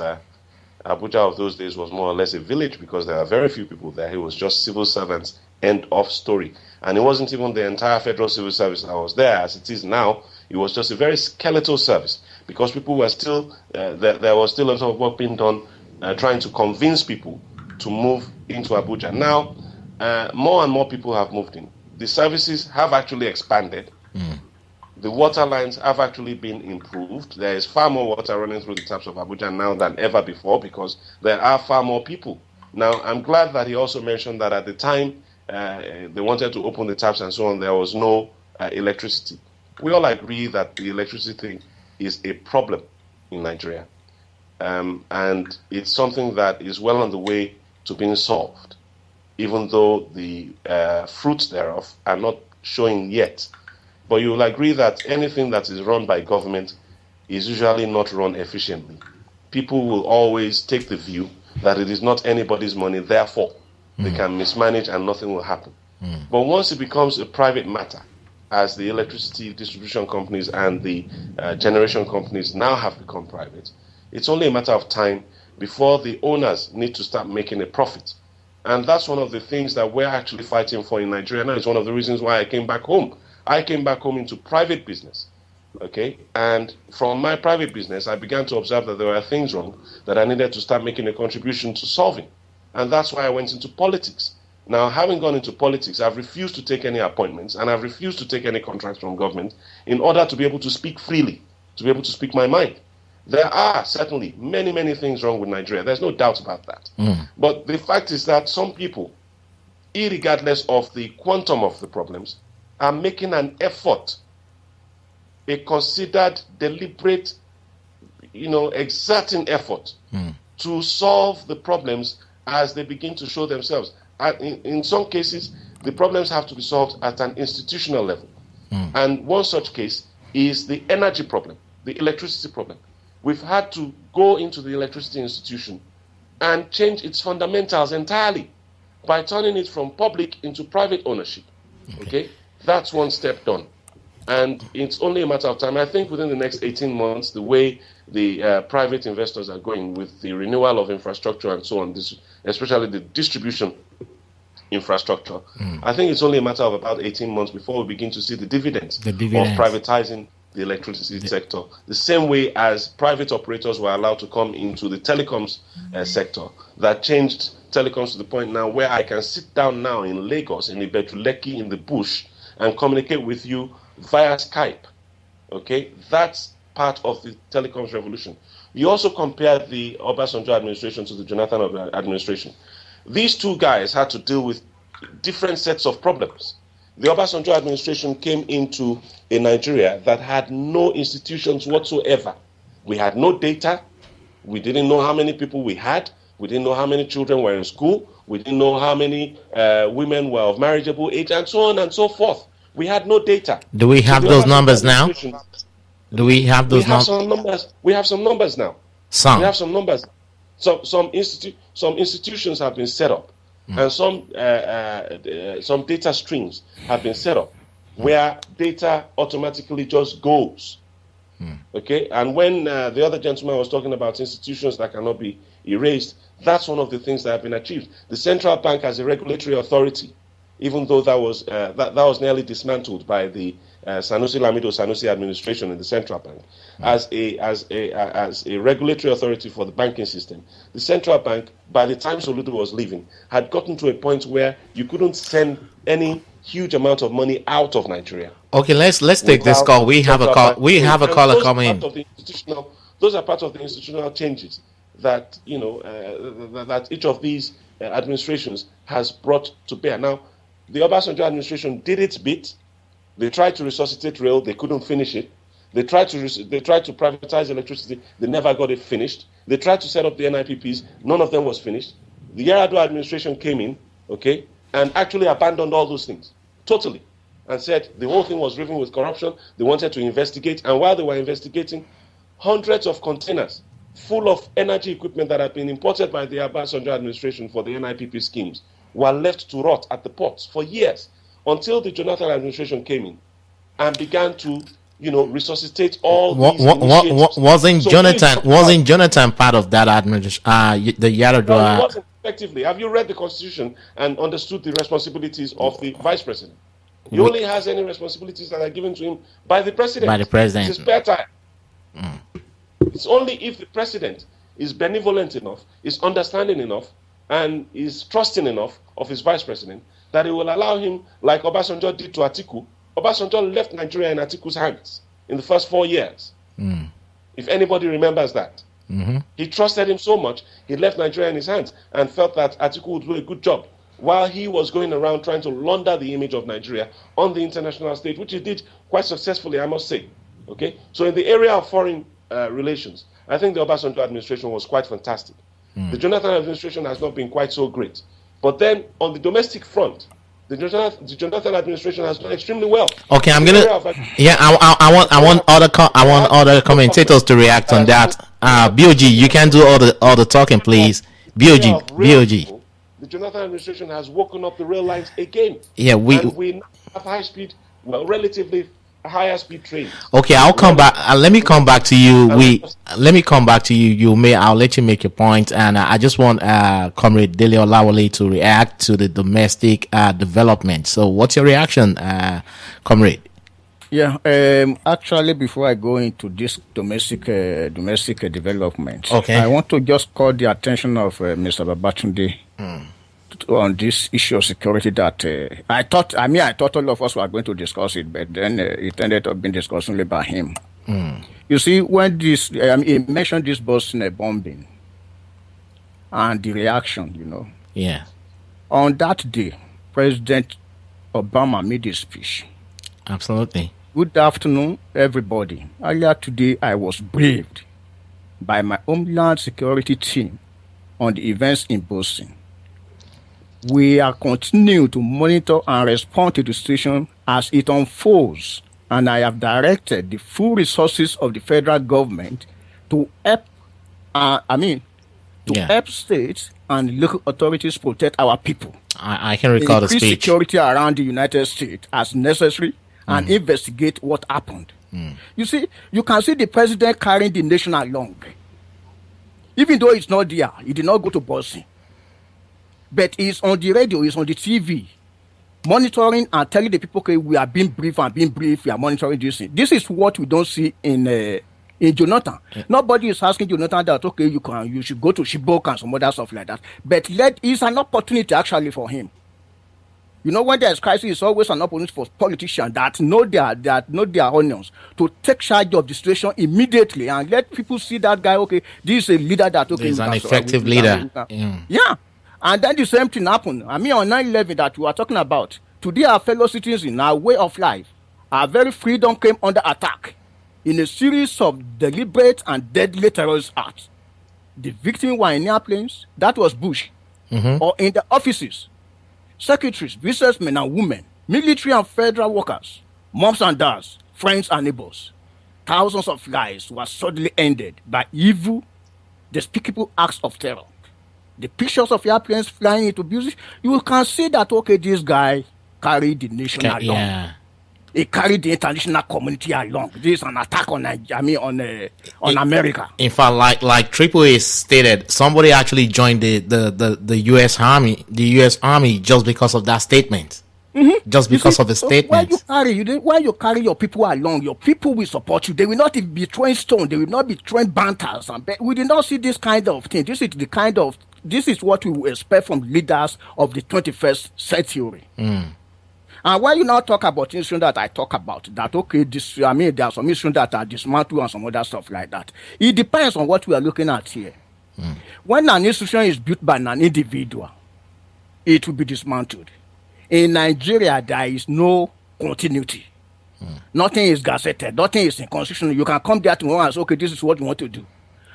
Abuja of those days was more or less a village because there are very few people there. It was just civil servants, end of story. And it wasn't even the entire federal civil service that was there as it is now. It was just a very skeletal service because people were still, there was still a lot of work being done trying to convince people to move into Abuja. Now, more and more people have moved in. The services have actually expanded. The water lines have actually been improved. There is far more water running through the taps of Abuja now than ever before because there are far more people. Now, I'm glad that he also mentioned that at the time they wanted to open the taps and so on, there was no electricity. We all agree that the electricity thing is a problem in Nigeria. And it's something that is well on the way to being solved, even though the fruits thereof are not showing yet. But you will agree that anything that is run by government is usually not run efficiently. People will always take the view that it is not anybody's money, therefore they can mismanage and nothing will happen. But once it becomes a private matter, as the electricity distribution companies and the generation companies now have become private, it's only a matter of time before the owners need to start making a profit. And that's one of the things that we're actually fighting for in Nigeria now. It's one of the reasons why I came back home. I came back home into private business, okay? And from my private business, I began to observe that there were things wrong that I needed to start making a contribution to solving. And that's why I went into politics. Now, having gone into politics, I've refused to take any appointments and I've refused to take any contracts from government in order to be able to speak freely, to be able to speak my mind. There are certainly many, many things wrong with Nigeria. There's no doubt about that. But the fact is that some people, irregardless of the quantum of the problems, are making an effort, a considered, deliberate, exerting effort to solve the problems as they begin to show themselves. In some cases, the problems have to be solved at an institutional level. And one such case is the energy problem, the electricity problem. We've had to go into the electricity institution and change its fundamentals entirely by turning it from public into private ownership. Okay? That's one step done. And it's only a matter of time. I think within the next 18 months, the way the private investors are going with the renewal of infrastructure and so on, especially the distribution infrastructure, I think it's only a matter of about 18 months before we begin to see the dividends. of privatizing the electricity sector. The same way as private operators were allowed to come into the telecoms sector, that changed telecoms to the point now where I can sit down now in Lagos, in Ibetuleki, in the bush, and communicate with you via Skype. Okay, that's part of the telecoms revolution. You also compare the Obasanjo administration to the Jonathan administration. These two guys had to deal with different sets of problems. The Obasanjo administration came into a Nigeria that had no institutions whatsoever. We had no data. We didn't know how many people we had. We didn't know how many children were in school. We didn't know how many women were of marriageable age, and so on and so forth. We had no data. Do we have those numbers now? Do we have those numbers? We have some numbers now. Some. We have some numbers. Some institutions have been set up, and some data streams have been set up where data automatically just goes. Okay, and when the other gentleman was talking about institutions that cannot be erased, that's one of the things that have been achieved. The central bank as a regulatory authority, even though that was nearly dismantled by the Sanusi Lamido Sanusi administration in the central bank, as a regulatory authority for the banking system, the central bank, by the time Soludo was leaving, had gotten to a point where you couldn't send any huge amount of money out of Nigeria. Okay, let's take this call. We have a call. We have a caller coming in. Those are part of the institutional changes that that each of these administrations has brought to bear. Now, the Obasanjo administration did its bit. They tried to resuscitate rail. They couldn't finish it. They tried to privatize electricity. They never got it finished. They tried to set up the NIPPs. None of them was finished. The Yar'Adua administration came in, okay, and actually abandoned all those things totally, and said the whole thing was riven with corruption. They wanted to investigate, and while they were investigating, hundreds of containers full of energy equipment that had been imported by the Obasanjo administration for the NIPP schemes were left to rot at the ports for years, until the Jonathan administration came in and began to resuscitate all these initiatives. Wasn't So Jonathan part of that administration? The No, he Yaradua. wasn't effectively. Have you read the Constitution and understood the responsibilities of the Vice President? He only has any responsibilities that are given to him by the President. By the President. It's his spare time. It's only if the President is benevolent enough, is understanding enough, and is trusting enough of his Vice President that he will allow him, like Obasanjo did to Atiku. Obasanjo left Nigeria in Atiku's hands in the first 4 years. If anybody remembers that. He trusted him so much, he left Nigeria in his hands and felt that Atiku would do a good job while he was going around trying to launder the image of Nigeria on the international stage, which he did quite successfully, I must say. Okay? So in the area of foreign relations, I think the Obasanjo administration was quite fantastic. The Jonathan administration has not been quite so great. But then on the domestic front, the Jonathan administration has done extremely well. Okay, I'm gonna. I want other commentators to react on that. BOG, you can do all the talking, please. BOG. The Jonathan administration has woken up the rail lines again. Yeah, we now have high speed, relatively higher speed trains. Okay, I'll come back. Let me come back to you. Let me come back to you. I'll let you make your point, and I just want Comrade Dele Olawale to react to the domestic development. So, what's your reaction, Comrade? Yeah, actually, before I go into this domestic development, okay, I want to just call the attention of Mr. Babatunde on this issue of security that I thought all of us were going to discuss it, but then it ended up being discussed only by him. You see, when he mentioned this Boston bombing and the reaction, Yeah. On that day, President Obama made a speech. Absolutely. Good afternoon, everybody. Earlier today, I was briefed by my Homeland Security team on the events in Boston. We are continuing to monitor and respond to the situation as it unfolds, and I have directed the full resources of the federal government to help, help states and local authorities protect our people. I can recall the speech. Increase security around the United States as necessary and investigate what happened. You see, you can see the president carrying the nation along. Even though it's not there, he did not go to Boston. But he's on the radio, he's on the TV, monitoring and telling the people, okay, we are being briefed, we are monitoring this thing. This is what we don't see in Jonathan. Yeah. Nobody is asking Jonathan that, okay, you should go to Chibok and some other stuff like that. But it's an opportunity actually for him. When there's crisis, it's always an opportunity for politicians that know their onions to take charge of the situation immediately and let people see that guy, okay, this is a leader that, okay, he's an effective leader. Yeah. And then the same thing happened. On 9/11 that we are talking about, today our fellow citizens in our way of life, our very freedom came under attack in a series of deliberate and deadly terrorist acts. The victims were in airplanes, that was Bush, or in the offices, secretaries, businessmen and women, military and federal workers, moms and dads, friends and neighbors. Thousands of lives were suddenly ended by evil, despicable acts of terror. The pictures of airplanes flying into buildings, you can see that, okay, this guy carried the nation along. Yeah. He carried the international community along. This is an attack on America. In fact, like Triple A stated, somebody actually joined the U.S. Army, just because of that statement. Just because of the statement. Why you carry your people along, your people will support you. They will not be throwing stone. They will not be throwing banters. We did not see this kind of thing. This is what we will expect from leaders of the 21st century. And why you now talk about issues that I talk about, that, okay, there are some issues that are dismantled and some other stuff like that. It depends on what we are looking at here. When an institution is built by an individual, it will be dismantled. In Nigeria, there is no continuity. Nothing is gazetted. Nothing is in constitution. You can come there tomorrow and say, okay, this is what you want to do.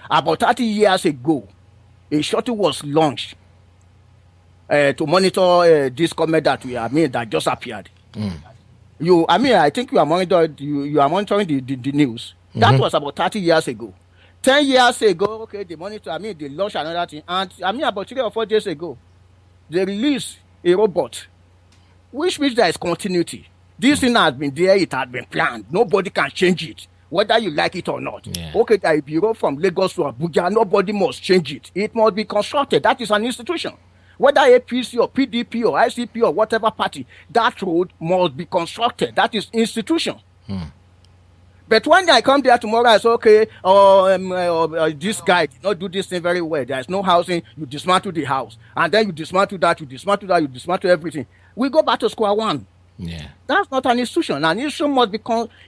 About 30 years ago, a shuttle was launched to monitor this comet that just appeared. I think you are monitoring the news. That was about 30 years ago. 10 years ago, okay, they launched another thing. And about 3 or 4 days ago, they released a robot, which means there is continuity. This thing has been there, it has been planned. Nobody can change it, whether you like it or not. Yeah. Okay, there is a bureau from Lagos to Abuja, nobody must change it. It must be constructed. That is an institution. Whether APC or PDP or ICP or whatever party, that road must be constructed. That is institution. But when I come there tomorrow, I say, okay, this guy did not do this thing very well. There is no housing. You dismantle the house. And then you dismantle that, you dismantle everything. We go back to square one. Yeah. That's not an institution. An institution must be,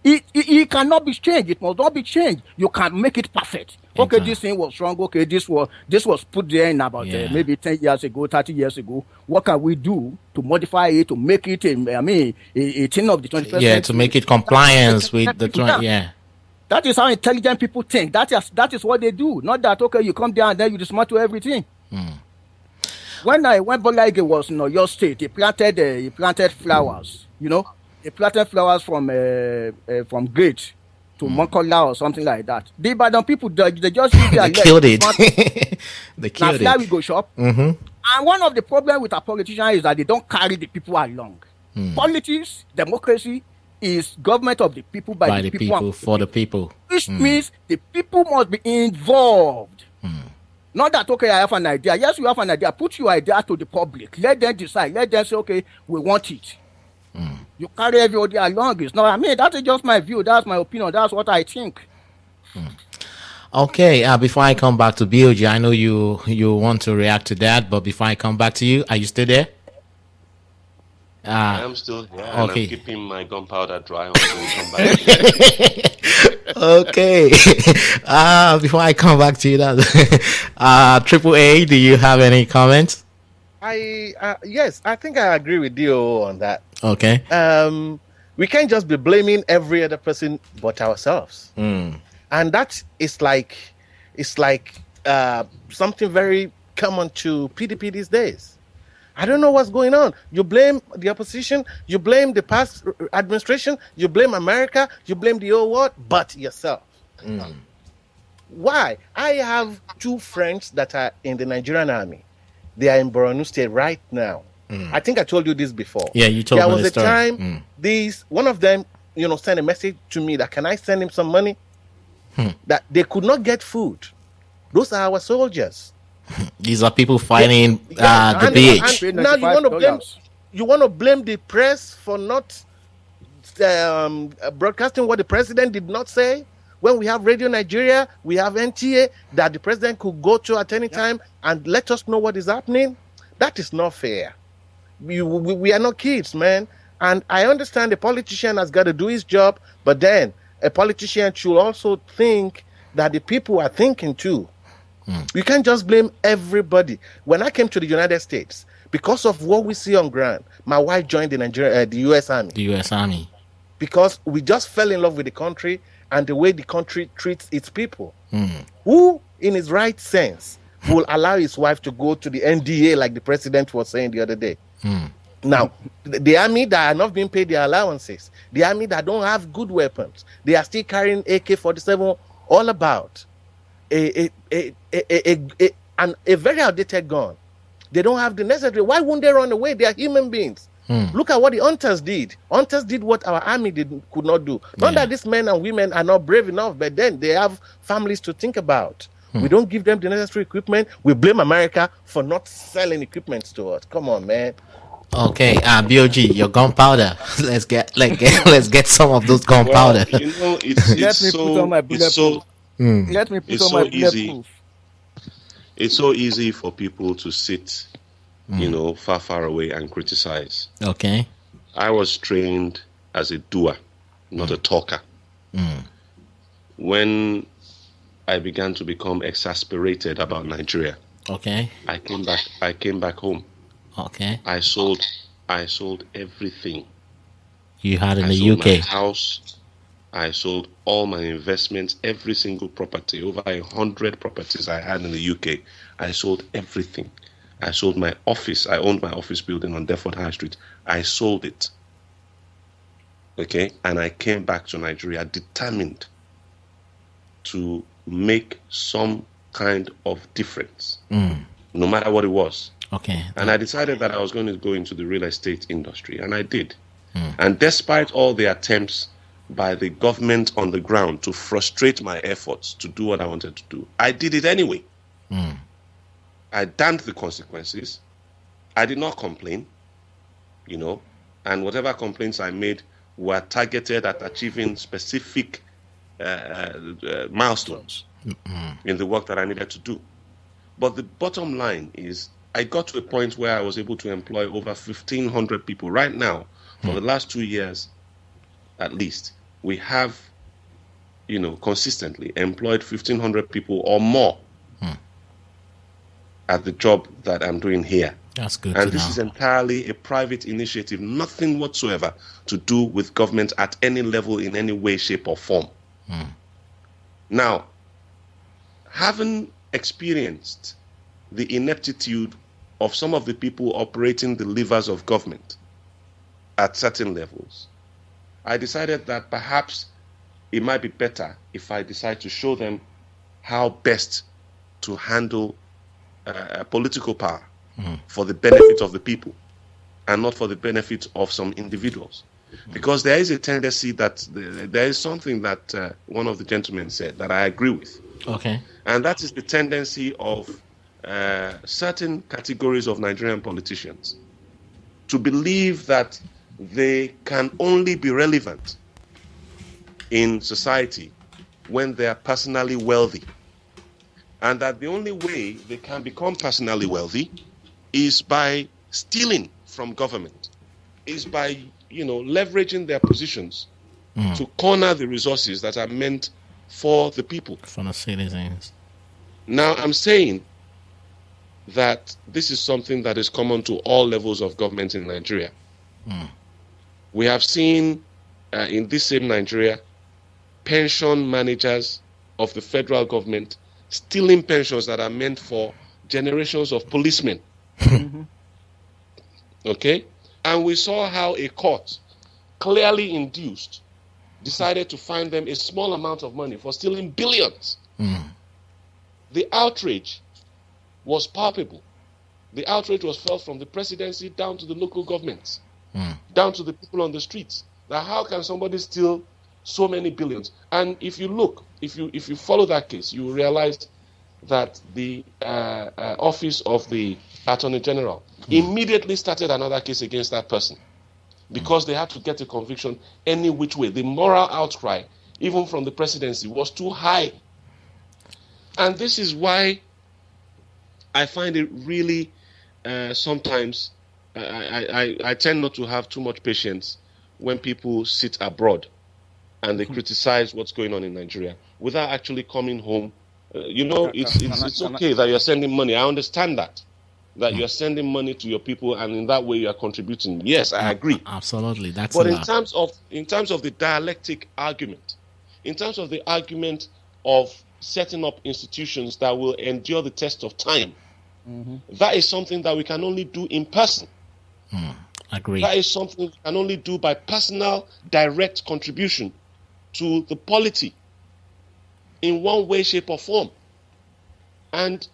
it cannot be changed. It must not be changed. You can make it perfect. Okay, this thing was wrong. Okay, this was put there in about maybe 10 years ago, 30 years ago. What can we do to modify it, to make it, a thing of the 21st century? Yeah, to make it compliance with the, yeah. That is how intelligent people think. That is what they do. Not that, okay, you come there and then you dismantle everything. When Bola Ige was in your state, he planted flowers. You know, he planted flowers from Gate to Monkola or something like that. The Ibadan people, they just use their legs. Killed it. They killed now it. we go shop. And one of the problems with our politicians is that they don't carry the people along. Politics, democracy is government of the people by the people for the people. Which means the people must be involved. Not that, okay, I have an idea. Yes, you have an idea. Put your idea to the public. Let them decide. Let them say, okay, we want it. You carry everybody along. It's not, that is just my view. That's my opinion. That's what I think. Okay, before I come back to BOG, I know you want to react to that, but before I come back to you, are you still there? I am still here, and okay. I'm keeping my gunpowder dry until we come back. Okay. Before I come back to you, Triple A, do you have any comments? Yes, I think I agree with you on that. Okay. We can't just be blaming every other person but ourselves. And that is like something very common to PDP these days. I don't know what's going on. You blame the opposition, you blame the past administration, you blame America, you blame the whole world, but yourself. Why? I have two friends that are in the Nigerian army. They are in Borno State right now. I think I told you this before. Yeah, you told me There was the a story. time one of them, sent a message to me that can I send him some money? That they could not get food. Those are our soldiers. These are people fighting the BH. And now you want to blame the press for not broadcasting what the president did not say. When we have Radio Nigeria, we have NTA that the president could go to at any time and let us know what is happening. That is not fair. We are not kids, man. And I understand the politician has got to do his job, but then a politician should also think that the people are thinking too. You can't just blame everybody. When I came to the United States, because of what we see on ground, my wife joined the U.S. Army. The U.S. Army. Because we just fell in love with the country and the way the country treats its people. Who, in his right sense, will allow his wife to go to the NDA like the president was saying the other day? Now, the army that are not being paid their allowances, the army that don't have good weapons, they are still carrying AK-47 all about. A very outdated gun. They don't have the necessary. Why wouldn't they run away? They are human beings. Look at what the hunters did. Hunters did what our army could not do. Not that these men and women are not brave enough, but then they have families to think about. We don't give them the necessary equipment. We blame America for not selling equipment to us. Come on, man. Okay, BOG, your gunpowder. Let's get some of those gunpowder. Well, it's so easy for people to sit, far away and criticize. Okay. I was trained as a doer, not a talker. When I began to become exasperated about Nigeria, okay, I came back home. Okay. I sold everything you had in the sold UK. My house. I sold all my investments, every single property, over 100 properties I had in the UK. I sold everything. I sold my office. I owned my office building on Deptford High Street. I sold it. Okay? And I came back to Nigeria determined to make some kind of difference, no matter what it was. Okay. And I decided that I was going to go into the real estate industry, and I did. And despite all the attempts by the government on the ground to frustrate my efforts to do what I wanted to do, I did it anyway. I damned the consequences. I did not complain, and whatever complaints I made were targeted at achieving specific milestones in the work that I needed to do. But the bottom line is, I got to a point where I was able to employ over 1,500 people. Right now, for the last 2 years, at least, we have, consistently employed 1,500 people or more at the job that I'm doing here. That's good. And this is entirely a private initiative, nothing whatsoever to do with government at any level, in any way, shape, or form. Now, having experienced the ineptitude of some of the people operating the levers of government at certain levels, I decided that perhaps it might be better if I decide to show them how best to handle political power for the benefit of the people and not for the benefit of some individuals. Because there is a tendency that there is something that one of the gentlemen said that I agree with. Okay. And that is the tendency of certain categories of Nigerian politicians to believe that they can only be relevant in society when they are personally wealthy. And that the only way they can become personally wealthy is by stealing from government, is by, leveraging their positions to corner the resources that are meant for the people. For the citizens. Now, I'm saying that this is something that is common to all levels of government in Nigeria. We have seen in this same Nigeria, pension managers of the federal government stealing pensions that are meant for generations of policemen. Okay? And we saw how a court, clearly induced, decided to fine them a small amount of money for stealing billions. The outrage was palpable. The outrage was felt from the presidency down to the local governments, down to the people on the streets. Now, how can somebody steal so many billions? And if you look, if you follow that case, you will realize that the office of the Attorney General immediately started another case against that person because they had to get a conviction any which way. The moral outcry, even from the presidency, was too high. And this is why I find it really sometimes I tend not to have too much patience when people sit abroad and they criticize what's going on in Nigeria without actually coming home. It's okay that you're sending money. I understand that you're sending money to your people, and in that way you are contributing. Yes, I agree. Absolutely, that's. But in terms of the dialectic argument, in terms of the argument of setting up institutions that will endure the test of time, that is something that we can only do in person. Agree. That is something we can only do by personal, direct contribution to the polity in one way, shape, or form. And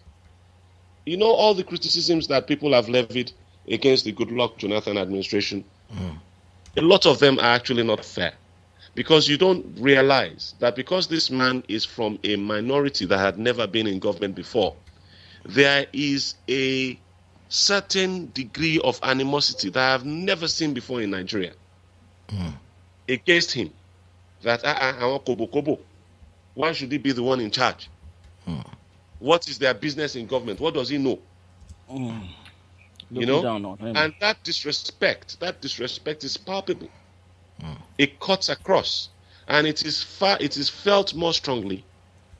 all the criticisms that people have levied against the Goodluck Jonathan administration, a lot of them are actually not fair, because you don't realize that because this man is from a minority that had never been in government before, there is a certain degree of animosity that I have never seen before in Nigeria against him. That why should he be the one in charge? What is their business in government? What does he know? And that disrespect is palpable. It cuts across, and it is felt more strongly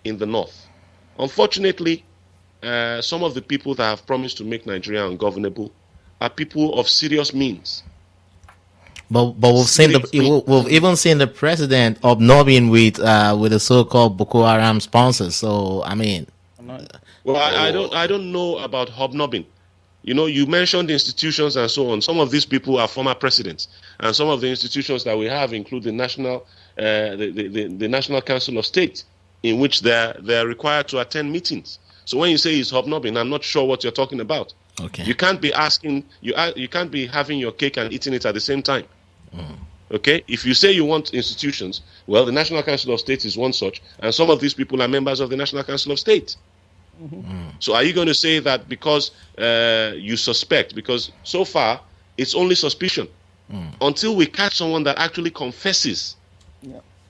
in the north. Unfortunately, some of the people that have promised to make Nigeria ungovernable are people of serious means. But we've even seen the president hobnobbing with the so-called Boko Haram sponsors. So I mean, well, I don't know about hobnobbing. You mentioned institutions and so on. Some of these people are former presidents, and some of the institutions that we have include the National Council of State, in which they're required to attend meetings. So when you say it's hobnobbing, I'm not sure what you're talking about. Okay. You can't be asking. You can't be having your cake and eating it at the same time. Okay, if you say you want institutions, well, the National Council of State is one such, and some of these people are members of the National Council of State. So are you going to say that because you suspect, because so far it's only suspicion, until we catch someone that actually confesses,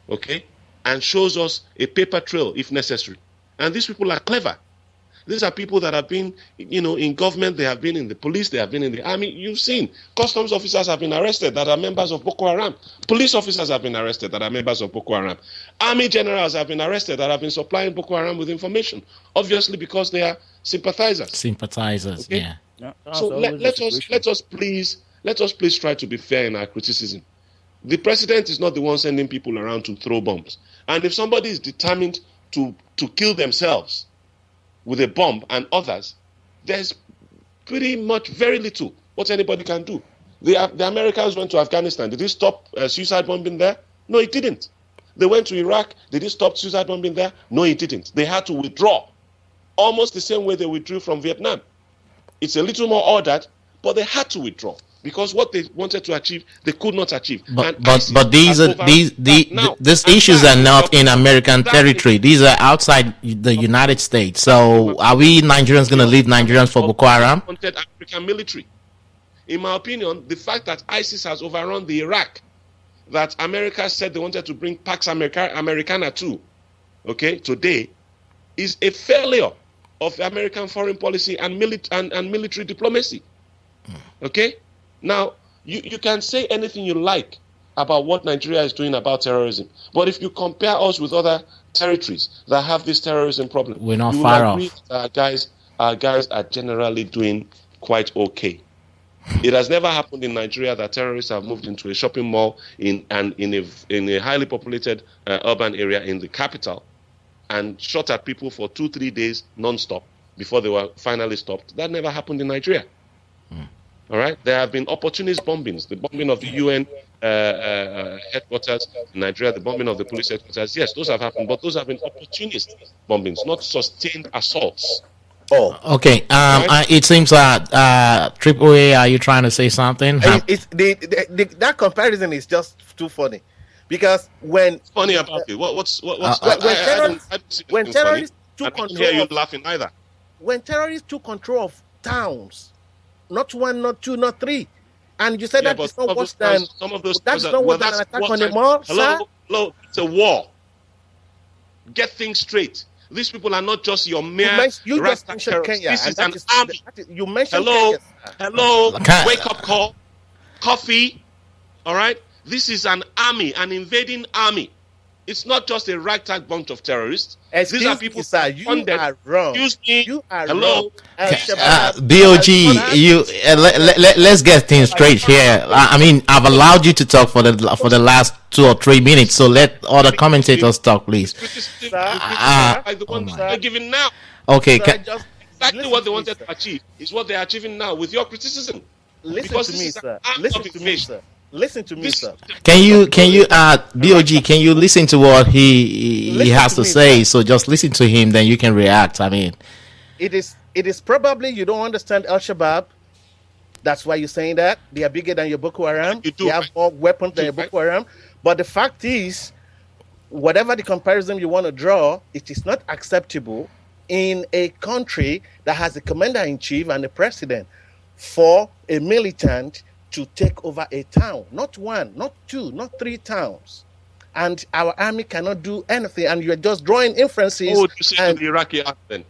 okay, and shows us a paper trail if necessary. And these people are clever. These are people that have been, in government, they have been in the police, they have been in the army. You've seen customs officers have been arrested that are members of Boko Haram. Police officers have been arrested that are members of Boko Haram. Army generals have been arrested that have been supplying Boko Haram with information, obviously because they are sympathizers. Sympathizers, okay? Yeah. So let us please try to be fair in our criticism. The president is not the one sending people around to throw bombs. And if somebody is determined to kill themselves with a bomb and others, there's pretty much very little what anybody can do. The Americans went to Afghanistan. Did it stop suicide bombing there? No, it didn't. They went to Iraq. Did it stop suicide bombing there? No, it didn't. They had to withdraw, almost the same way they withdrew from Vietnam. It's a little more ordered, but they had to withdraw because what they wanted to achieve, they could not achieve. But these issues are not in American territory. These are outside the United States. So are we Nigerians going to leave Nigerians for Boko Haram? Wanted African military. In my opinion, the fact that ISIS has overrun the Iraq, that America said they wanted to bring Pax Americana to, okay, today, is a failure of American foreign policy and military diplomacy. Okay? Now, you can say anything you like about what Nigeria is doing about terrorism, but if you compare us with other territories that have this terrorism problem, we're not far off. Our guys are generally doing quite okay. It has never happened in Nigeria that terrorists have moved into a shopping mall in a highly populated urban area in the capital and shot at people for 2-3 days non-stop before they were finally stopped. That never happened in Nigeria. All right, there have been opportunist bombings, the bombing of the UN headquarters in Nigeria, the bombing of the police headquarters. Yes, those have happened, but those have been opportunist bombings, not sustained assaults. Oh, okay. It seems that AAA, are you trying to say something? That comparison is just too funny, because when funny about it, when terrorists took control, hear you laughing either. When terrorists took control of towns. Not one, not two, not three. And you said that is not worse than some of those. That's not worse than an attack on a mall, sir? Hello, it's a war. Get things straight. These people are not just your mere. You just mentioned Kenya. This is an army. You mentioned Kenya. Hello, wake up call, coffee. All right. This is an army, an invading army. It's not just a ragtag bunch of terrorists. These are people, sir. You are wrong. You are wrong. BOG, let's get things straight here. I mean, I've allowed you to talk for the last 2 or 3 minutes, so let other commentators talk, please. Like the one they're giving now. Okay. Exactly what they wanted to achieve is what they're achieving now with your criticism. Listen to me, sir. Listen to me, sir. Can you BOG, can you listen to what he has to say? So just listen to him, then you can react. I mean, it is probably you don't understand Al-Shabaab. That's why you're saying that they are bigger than your Boko Haram. They have more weapons than your Boko Haram. But the fact is, whatever the comparison you want to draw, it is not acceptable in a country that has a commander-in-chief and a president for a militant to take over a town, not one, not two, not 3 towns. And our army cannot do anything, and you're just drawing inferences. What would you say to the Iraqi army then?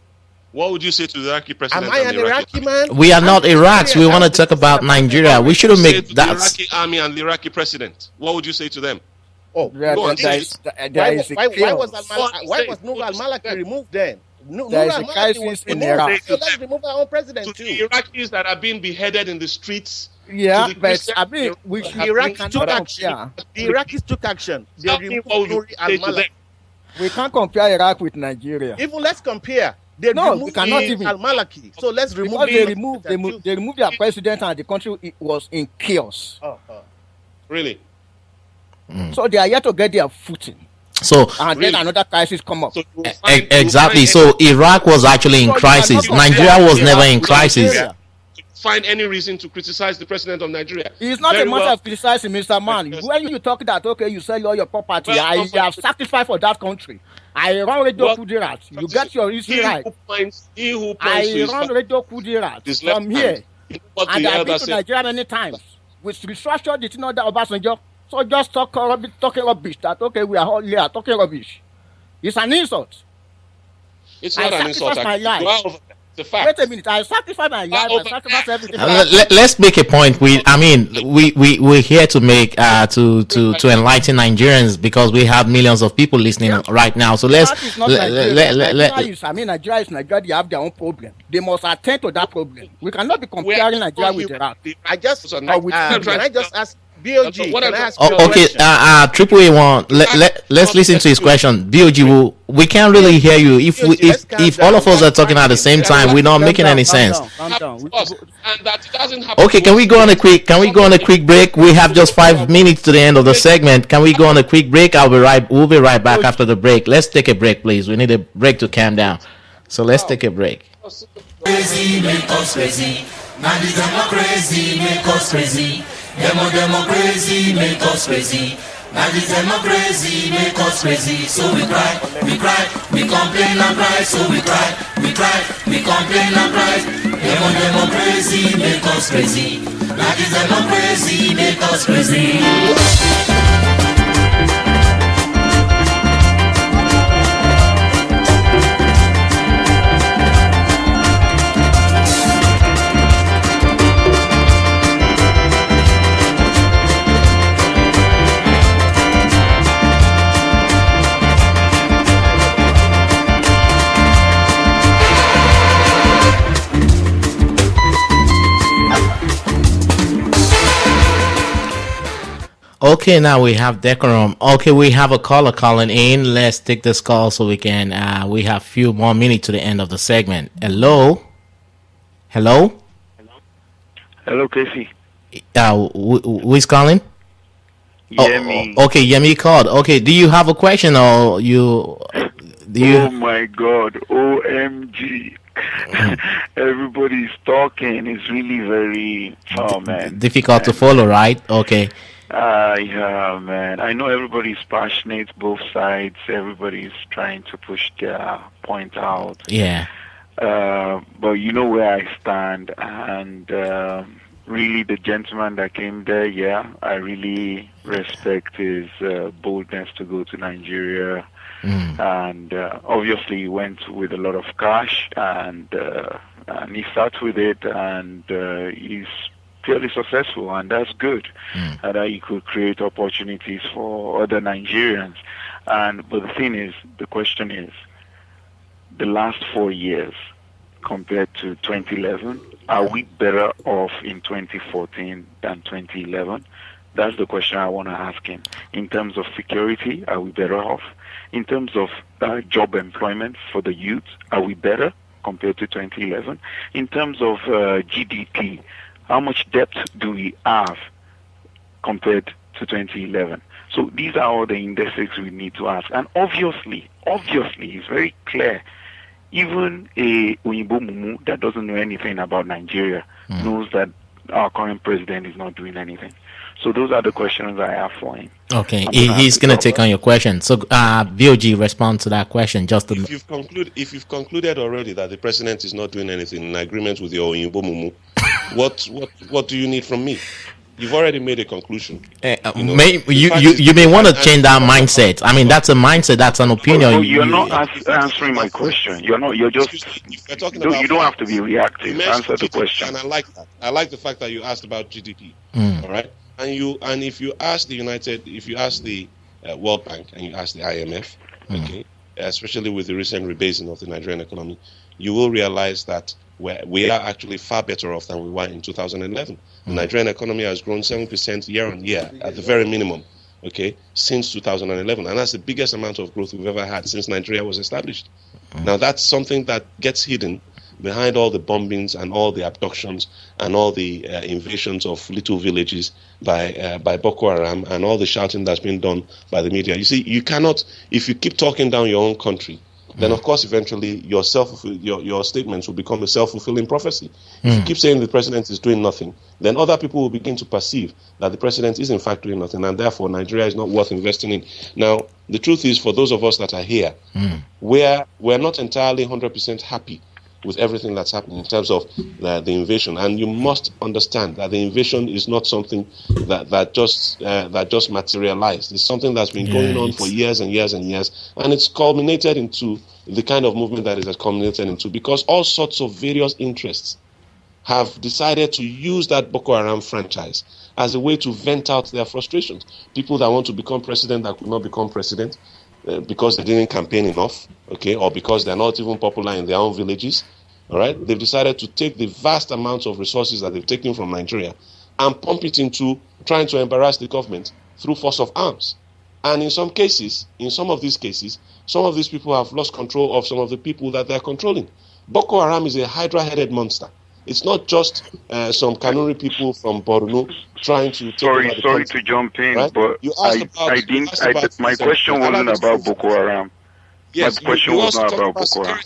What would you say to the Iraqi president? Am I an Iraqi man? We are not Iraqs. We want to talk about Nigeria. We shouldn't make that. The Iraqi army and the Iraqi president. What would you say to them? Oh, why was Nur al-Maliki removed then? There is a crisis in Iraq. So let's remove our own president too. The Iraqis that are being beheaded in the streets. Yeah, but I mean, the Iraqis took action. The Iraqis took action. They removed Nur al-Maliki. We can't compare Iraq with Nigeria. Even let's compare. They removed al-Maliki. So let's remove. They removed their president, and the country was in chaos. Really? So they are yet to get their footing. So and then another crisis come up. Exactly. So Iraq was actually in crisis. Nigeria was never in crisis. find any reason to criticize the president of Nigeria. It's not Very a matter well. of criticizing, Mr. Man. When you talk that, okay, you sell all your property, Well, I have sacrificed for that country. I run Radio Well, Kudirat. You get your history right. He who points to I his run Radio Kudirat his left from here. hand. What And the I've elder been to said. Nigeria many times. We restructured the thing under Obasanjo. So just talking rubbish that, okay, we are all here talking rubbish. It's an insult. It's I not an insult. sacrificed my life. You are over there. It's a fact. Wait a minute. I sacrificed my life. I sacrificed everything. Let's make a point. We're here to make to enlighten Nigerians because we have millions of people listening right now. So That is not Nigeria. Nigeria is Nigeria. They have their own problem. They must attend to that problem. We cannot be comparing Nigeria with Iraq. I just So, can I just ask BOG? So what Can I I'm- ask you a Okay, question? Triple A1. Let's listen to his question. BOG, we can't really hear you if all of us are talking at the same time. We're not making any sense. Calm down. And that it doesn't happen. Okay, can we go on a quick break? We have just 5 minutes to the end of the segment. Can we go on a quick break? We'll be right back after the break. Let's take a break, please. We need a break to calm down. So let's take a break. Crazy, make us crazy. Now the democracy make us crazy. Democracy make us crazy. Now the democracy make us crazy. So we cry, we complain and cry. So we cry, we complain and cry. Democracy make us crazy. Now the democracy make us crazy. Okay, now we have decorum. Okay, we have a caller calling in. Let's take this call so we can. We have a few more minutes to the end of the segment. Hello. Hello, Casey. Who is calling? Yemi. Okay, Yemi called. Okay, do you have a question or you? Oh my God! OMG! Everybody's talking. It's really very difficult to follow, right? Okay. Yeah, man. I know everybody's passionate, both sides. Everybody's trying to push their point out. Yeah. But you know where I stand, and really the gentleman that came there, yeah, I really respect his boldness to go to Nigeria. And obviously he went with a lot of cash, and he started with it, and he's fairly successful, and that's good. That he could create opportunities for other Nigerians. But the thing is, the question is, the last 4 years compared to 2011, are we better off in 2014 than 2011? That's the question I want to ask him. In terms of security, are we better off? In terms of job employment for the youth, are we better compared to 2011? In terms of GDP, how much debt do we have compared to 2011? So these are all the indices we need to ask. And obviously, it's very clear. Even a Oyinbo Mumu that doesn't know anything about Nigeria knows that our current president is not doing anything. So those are the questions I have for him. Okay, he's going to take on your question. So, VOG, respond to that question. If you've concluded already that the president is not doing anything in agreement with your Oyinbo Mumu, what do you need from me? You've already made a conclusion. You may want to change that mindset. I mean, that's a mindset. That's an opinion. You're not answering my question. You're just. You don't have to be reactive. Answer the question. And I like that. I like the fact that you asked about GDP. All right. And if you ask the World Bank and you ask the IMF, okay, especially with the recent rebasing of the Nigerian economy, you will realize that we are actually far better off than we were in 2011. The Nigerian economy has grown 7% year on year at the very minimum, okay, since 2011. And that's the biggest amount of growth we've ever had since Nigeria was established. Now, that's something that gets hidden behind all the bombings and all the abductions and all the invasions of little villages by Boko Haram and all the shouting that's been done by the media. You see, you cannot, if you keep talking down your own country, then of course eventually your statements will become a self-fulfilling prophecy. If you keep saying the president is doing nothing, then other people will begin to perceive that the president is in fact doing nothing, and therefore Nigeria is not worth investing in. Now, the truth is, for those of us that are here, we're not entirely 100% happy with everything that's happening in terms of the invasion, and you must understand that the invasion is not something that just materialized. It's something that's been going on for years and years and years, and it's culminated into the kind of movement that it has culminated into because all sorts of various interests have decided to use that Boko Haram franchise as a way to vent out their frustrations. People that want to become president that could not become president because they didn't campaign enough, okay, or because they're not even popular in their own villages, all right? They've decided to take the vast amounts of resources that they've taken from Nigeria and pump it into trying to embarrass the government through force of arms. And in some of these cases, some of these people have lost control of some of the people that they're controlling. Boko Haram is a hydra-headed monster. It's not just some Kanuri people from Borno trying to take over the Sorry country, to jump in, right? but my question wasn't about Boko Haram. Yes, my question was not about Boko Haram.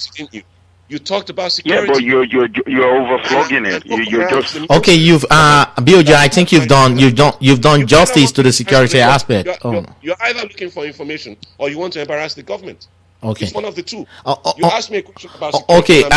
You talked about security. Yeah, but you're overflogging it. You're just okay. You've BOJ. I think you've done justice to the security aspect. You're either looking for information or you want to embarrass the government. Okay. It's one of the two. You asked me a question about security. Okay,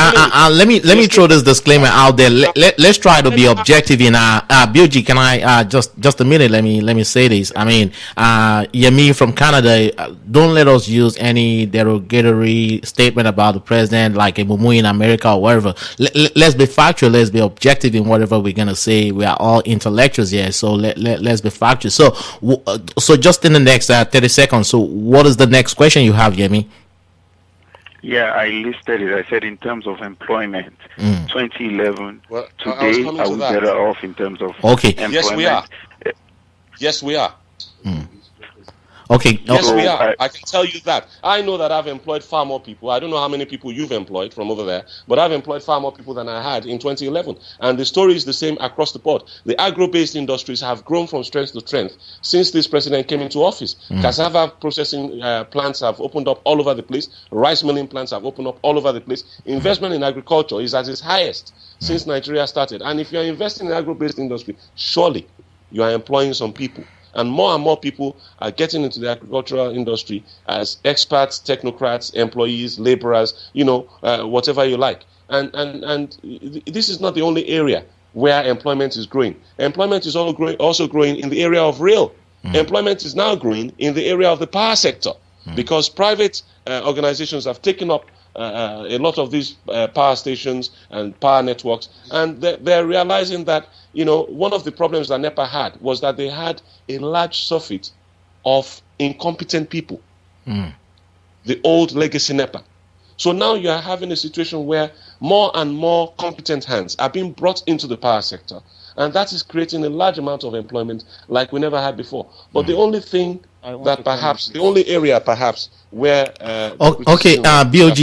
let me throw this disclaimer out there. Let's try to be objective in BOG. Can I just a minute? Let me say this. I mean, Yemi from Canada. Don't let us use any derogatory statement about the president, like a mumu in America or wherever. Let's be factual. Let's be objective in whatever we're gonna say. We are all intellectuals here, so let's be factual. So just in the next 30 seconds. So what is the next question you have, Yemi? Yeah, I listed it. I said in terms of employment, 2011, today are we better off in terms of employment? Yes, we are. Yes, we are. Okay. Yes, we are. I can tell you that. I know that I've employed far more people. I don't know how many people you've employed from over there, but I've employed far more people than I had in 2011. And the story is the same across the board. The agro-based industries have grown from strength to strength since this president came into office. Cassava processing plants have opened up all over the place. Rice milling plants have opened up all over the place. Investment in agriculture is at its highest since Nigeria started. And if you're investing in agro-based industry, surely you are employing some people. And more people are getting into the agricultural industry as experts, technocrats, employees, laborers, whatever you like. And this is not the only area where employment is growing. Employment is also growing in the area of rail. Employment is now growing in the area of the power sector because private organizations have taken up a lot of these power stations and power networks, and they're realizing that one of the problems that NEPA had was that they had a large surfeit of incompetent people, the old legacy NEPA. So now you are having a situation where more and more competent hands are being brought into the power sector, and that is creating a large amount of employment like we never had before. But the only thing the only area where BOG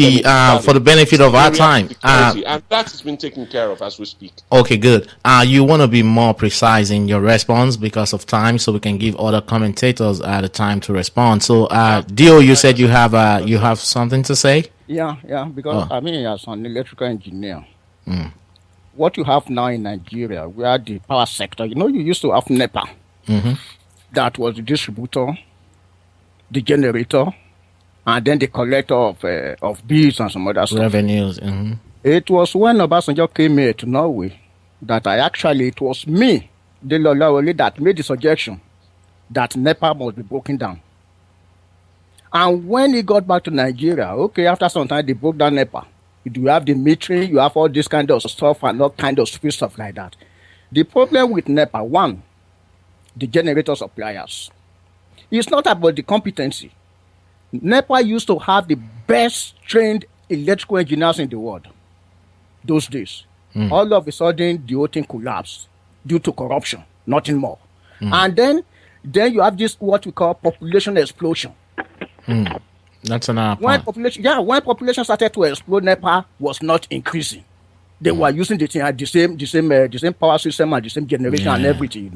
for the benefit of our time and that has been taken care of as we speak. Okay, good. You want to be more precise in your response because of time, so we can give other commentators the time to respond. So Dio, you said you have something to say? Yeah, because as an electrical engineer, what you have now in Nigeria, where the power sector, you used to have NEPA, that was the distributor, the generator, and then the collector of bills and some other stuff. Revenues. It was when Obasanjo came here to Norway that it was me, the Lolawole, that made the suggestion that NEPA must be broken down. And when he got back to Nigeria, after some time they broke down NEPA. You have the metering, you have all this kind of stuff and all kind of stupid stuff like that. The problem with NEPA, one, the generator suppliers. It's not about the competency. NEPA used to have the best trained electrical engineers in the world those days. All of a sudden, the whole thing collapsed due to corruption, nothing more. And then you have this, what we call population explosion. That's another point. When population started to explode, NEPA was not increasing. They were using the same power system and the same generation and everything,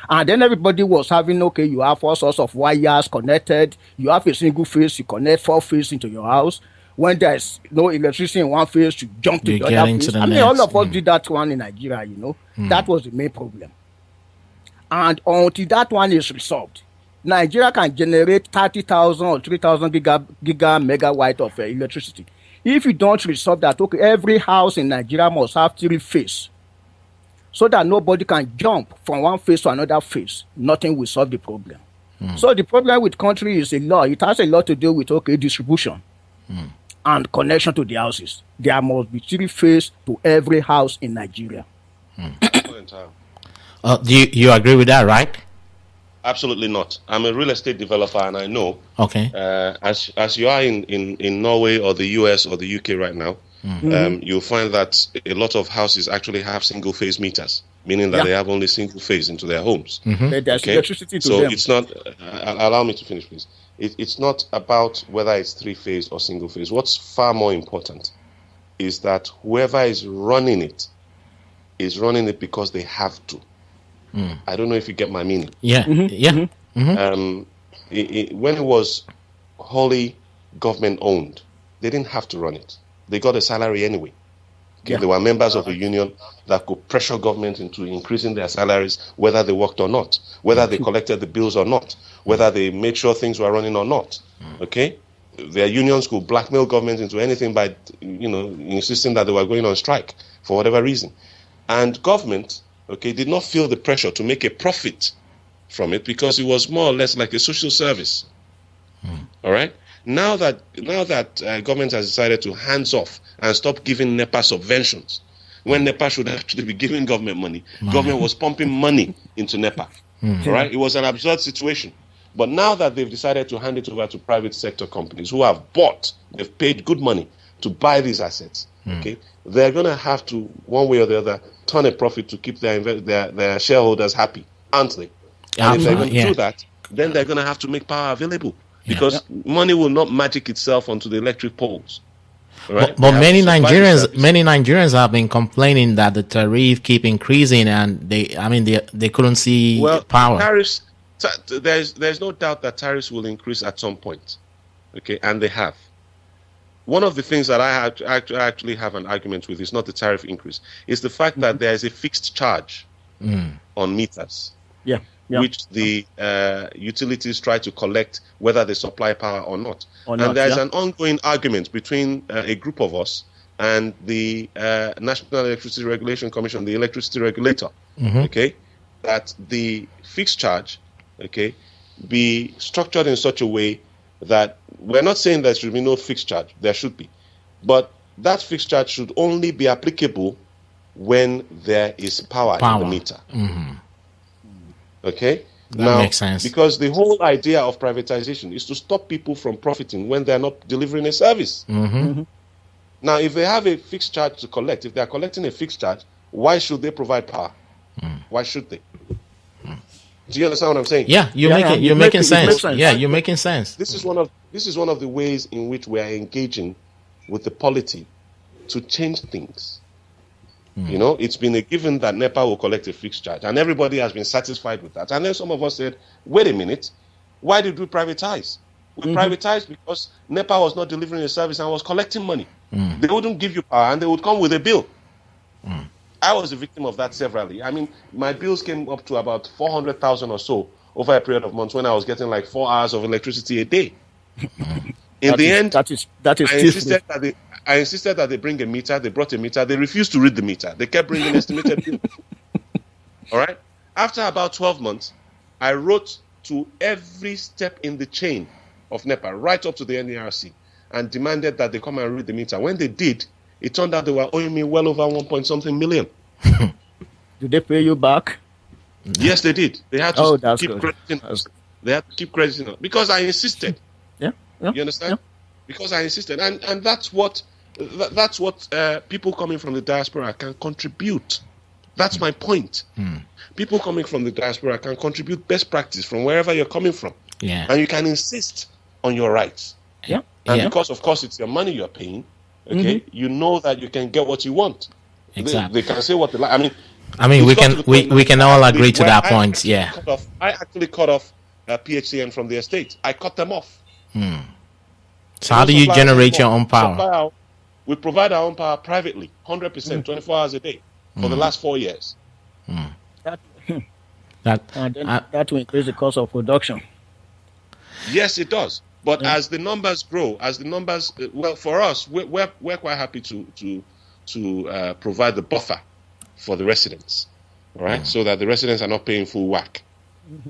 And then everybody was having, you have all sorts of wires connected. You have a single phase, you connect 4 phases into your house. when there's no electricity in one phase to jump to You the get other into phase. the I mean, all next. of us did that one in Nigeria, That was the main problem. And until that one is resolved, Nigeria can generate 30,000 or 3,000 giga megawatt of electricity. If you don't resolve that, okay, every house in Nigeria must have 3 phase, so that nobody can jump from one phase to another phase. Nothing will solve the problem. So the problem with country is a lot. It has a lot to do with, okay, distribution and connection to the houses. There must be 3 phase to every house in Nigeria. Do you agree with that, right? Absolutely not. I'm a real estate developer, and I know. Okay. As you are in Norway or the US or the UK right now, you'll find that a lot of houses actually have single phase meters, meaning that they have only single phase into their homes. There's electricity to so them. it's not. Allow me to finish, please. It's not about whether it's 3 phase or single phase. What's far more important is that whoever is running it because they have to. I don't know if you get my meaning. Yeah. Yeah. When it was wholly government owned, they didn't have to run it. They got a salary anyway. Okay? They were members of a union that could pressure government into increasing their salaries, whether they worked or not, whether they collected the bills or not, whether they made sure things were running or not. Okay, their unions could blackmail government into anything by, insisting that they were going on strike for whatever reason, and government, did not feel the pressure to make a profit from it because it was more or less like a social service. All right. Now that government has decided to hands off and stop giving NEPA subventions, when NEPA should actually be giving government money, government was pumping money into NEPA. All right, it was an absurd situation. But now that they've decided to hand it over to private sector companies who have they've paid good money to buy these assets. Okay, they're going to have to, one way or the other, turn a profit to keep their shareholders happy, aren't they? And if they're going to do that, then they're going to have to make power available. Because money will not magic itself onto the electric poles. Right? But many Nigerians have been complaining that the tariff keep increasing, and they couldn't see power. Tariffs. There's no doubt that tariffs will increase at some point. Okay, and they have. One of the things that I actually have an argument with is not the tariff increase. It's the fact that there is a fixed charge on meters. Which the utilities try to collect whether they supply power or not. And there's an ongoing argument between a group of us and the National Electricity Regulation Commission, the electricity regulator, that the fixed charge, be structured in such a way that we're not saying there should be no fixed charge, there should be. But that fixed charge should only be applicable when there is power. In the meter. Okay, that makes sense. Because the whole idea of privatization is to stop people from profiting when they're not delivering a service. Now, if they have a fixed charge to collect, if they're collecting a fixed charge, why should they provide power? Why should they? Do you understand what I'm saying? Yeah, you're making sense. Yeah, you're making sense. This is one of the ways in which we are engaging with the polity to change things. It's been a given that NEPA will collect a fixed charge, and everybody has been satisfied with that. And then some of us said, wait a minute, why did we privatize? We privatized because NEPA was not delivering a service and was collecting money. They wouldn't give you power, and they would come with a bill. I was a victim of that severally. I mean, my bills came up to about 400,000 or so over a period of months when I was getting like 4 hours of electricity a day. In the end, I insisted that they bring a meter. They brought a meter. They refused to read the meter. They kept bringing estimated bills. All right. After about 12 months, I wrote to every step in the chain of NEPA, right up to the NERC, and demanded that they come and read the meter. When they did, it turned out they were owing me well over 1-point-something million. Did they pay you back? Yes, they did. They had to keep crediting us. They had to keep crediting us because I insisted. You understand? Because I insisted, and that's what people coming from the diaspora can contribute. That's my point. People coming from the diaspora can contribute best practice from wherever you're coming from. And you can insist on your rights. Because of course it's your money you're paying. Okay, you know that you can get what you want. Exactly. They can say what they like. I mean, we can all agree to that point. I actually cut off PHCN from the estate. I cut them off. So how do you generate your own power? We provide our own power privately, 100%, 24 hours a day for the last 4 years. That will increase the cost of production. Yes, it does. But as the numbers grow, well, for us, we're quite happy to provide the buffer for the residents, all right, so that the residents are not paying full whack.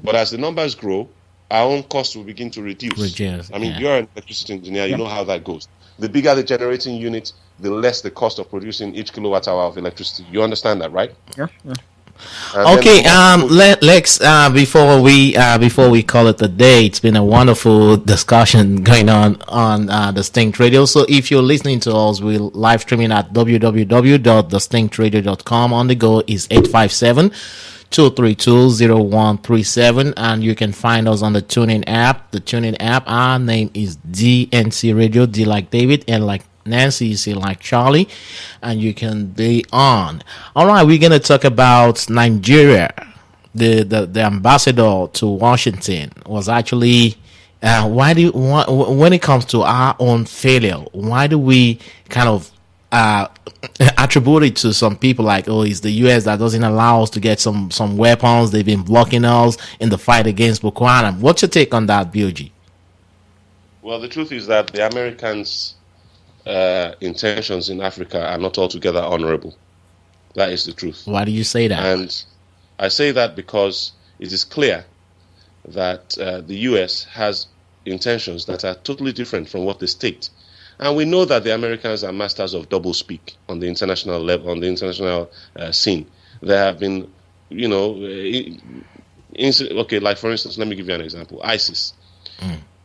But as the numbers grow, our own costs will begin to reduce. I mean, you're an electricity engineer, you know how that goes. The bigger the generating unit, the less the cost of producing each kilowatt hour of electricity. You understand that, right? Yeah. Okay. Let's before we call it a day. It's been a wonderful discussion going on Distinct Radio. So if you're listening to us, we're live streaming at www.distinctradio.com. On the go is 857-232-0137, and you can find us on the TuneIn app. The TuneIn app, our name is DNC Radio, D like David, and like Nancy, C like Charlie, and you can be on. All right, we're gonna talk about Nigeria. The ambassador to Washington was actually when it comes to our own failure, why do we kind of attribute it to some people like, oh, it's the US that doesn't allow us to get some weapons, they've been blocking us in the fight against Boko Haram? What's your take on that, BOG? Well, the truth is that the Americans' intentions in Africa are not altogether honorable. That is the truth. Why do you say that? And I say that because it is clear that the US has intentions that are totally different from what they state. And we know that the Americans are masters of double speak on the international level, on the international scene. There have been, like for instance, let me give you an example. ISIS.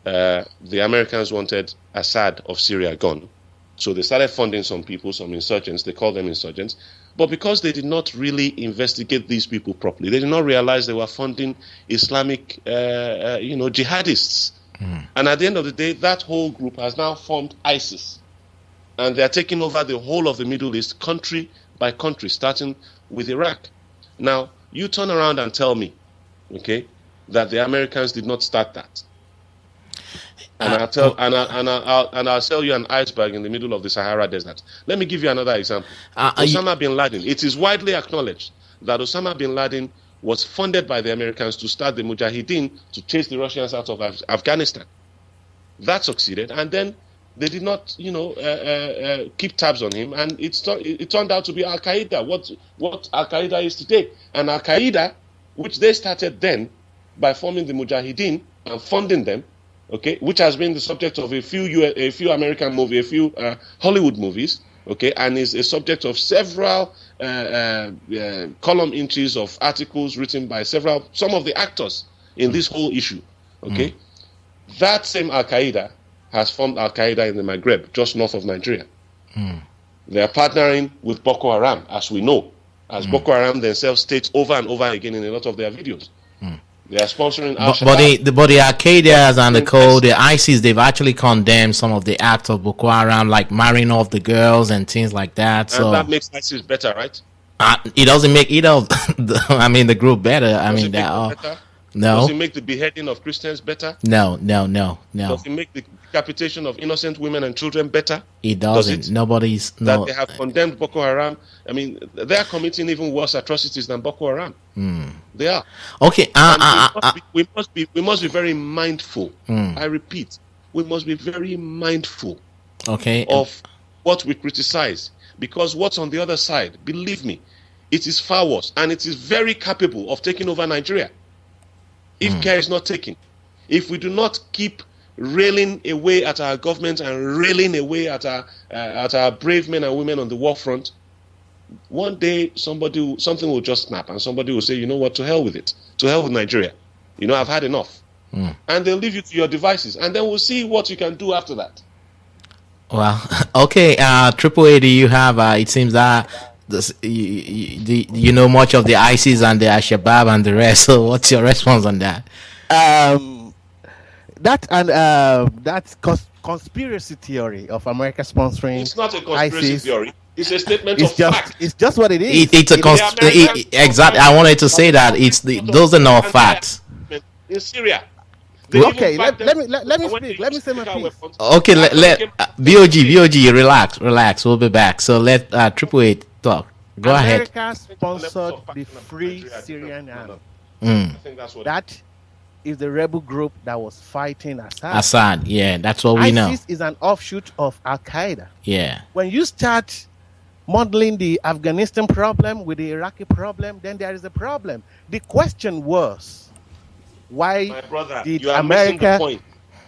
The Americans wanted Assad of Syria gone. So they started funding some people, some insurgents. They call them insurgents. But because they did not really investigate these people properly, they did not realize they were funding Islamic, jihadists. And at the end of the day, that whole group has now formed ISIS. And they are taking over the whole of the Middle East, country by country, starting with Iraq. Now, you turn around and tell me, okay, that the Americans did not start that. And I'll sell you an iceberg in the middle of the Sahara Desert. Let me give you another example. Osama bin Laden. It is widely acknowledged that Osama bin Laden was funded by the Americans to start the Mujahideen to chase the Russians out of Afghanistan. That succeeded, and then they did not, keep tabs on him, and it turned out to be Al Qaeda. What Al Qaeda is today, and Al Qaeda, which they started then by forming the Mujahideen and funding them. Okay, which has been the subject of a few American movies, a few Hollywood movies, okay, and is a subject of several column inches of articles written by some of the actors in this whole issue, okay. That same Al Qaeda has formed Al Qaeda in the Maghreb, just north of Nigeria. They are partnering with Boko Haram, as we know, as Boko Haram themselves states over and over again in a lot of their videos. They are sponsoring but the Al-Qaeda and the ISIS, they've actually condemned some of the acts of Boko Haram, like marrying off the girls and things like that. So and that makes ISIS better, right? It doesn't make the group better. No. Does it make the beheading of Christians better? No. Does it make the decapitation of innocent women and children better? It doesn't. That they have condemned Boko Haram. I mean, they are committing even worse atrocities than Boko Haram. They are. Okay. We must be very mindful. I repeat, we must be very mindful. Okay. Of what we criticize, because what's on the other side, believe me, it is far worse, and it is very capable of taking over Nigeria. If care is not taken, if we do not keep railing away at our government and railing away at our brave men and women on the war front, one day something will just snap, and somebody will say, you know what, to hell with it, to hell with Nigeria. I've had enough, and they'll leave you to your devices, and then we'll see what you can do after that. Well, okay, Triple A, do you have? It seems that. You know much of the ISIS and the Al-Shabaab and the rest. So, what's your response on that? That's conspiracy theory of America sponsoring. It's not a conspiracy ISIS. theory. It's a statement of fact. It's just what it is. Exactly. I wanted to say that those are not facts. In Syria, They Okay, even backed let them me when they speak. Let me used say my chemical piece. weapons. Okay, That's when let they came- BOG, relax. We'll be back. So let Triple Eight talk. Go ahead. America sponsored the Free Nigeria, Syrian Army. Mm. I think that's what. That is the rebel group that was fighting Assad. Assad, yeah, that's what we know. ISIS is an offshoot of Al Qaeda. Yeah. When you start modeling the Afghanistan problem with the Iraqi problem, then there is a problem. The question was, why My brother, did you are missing the America? point.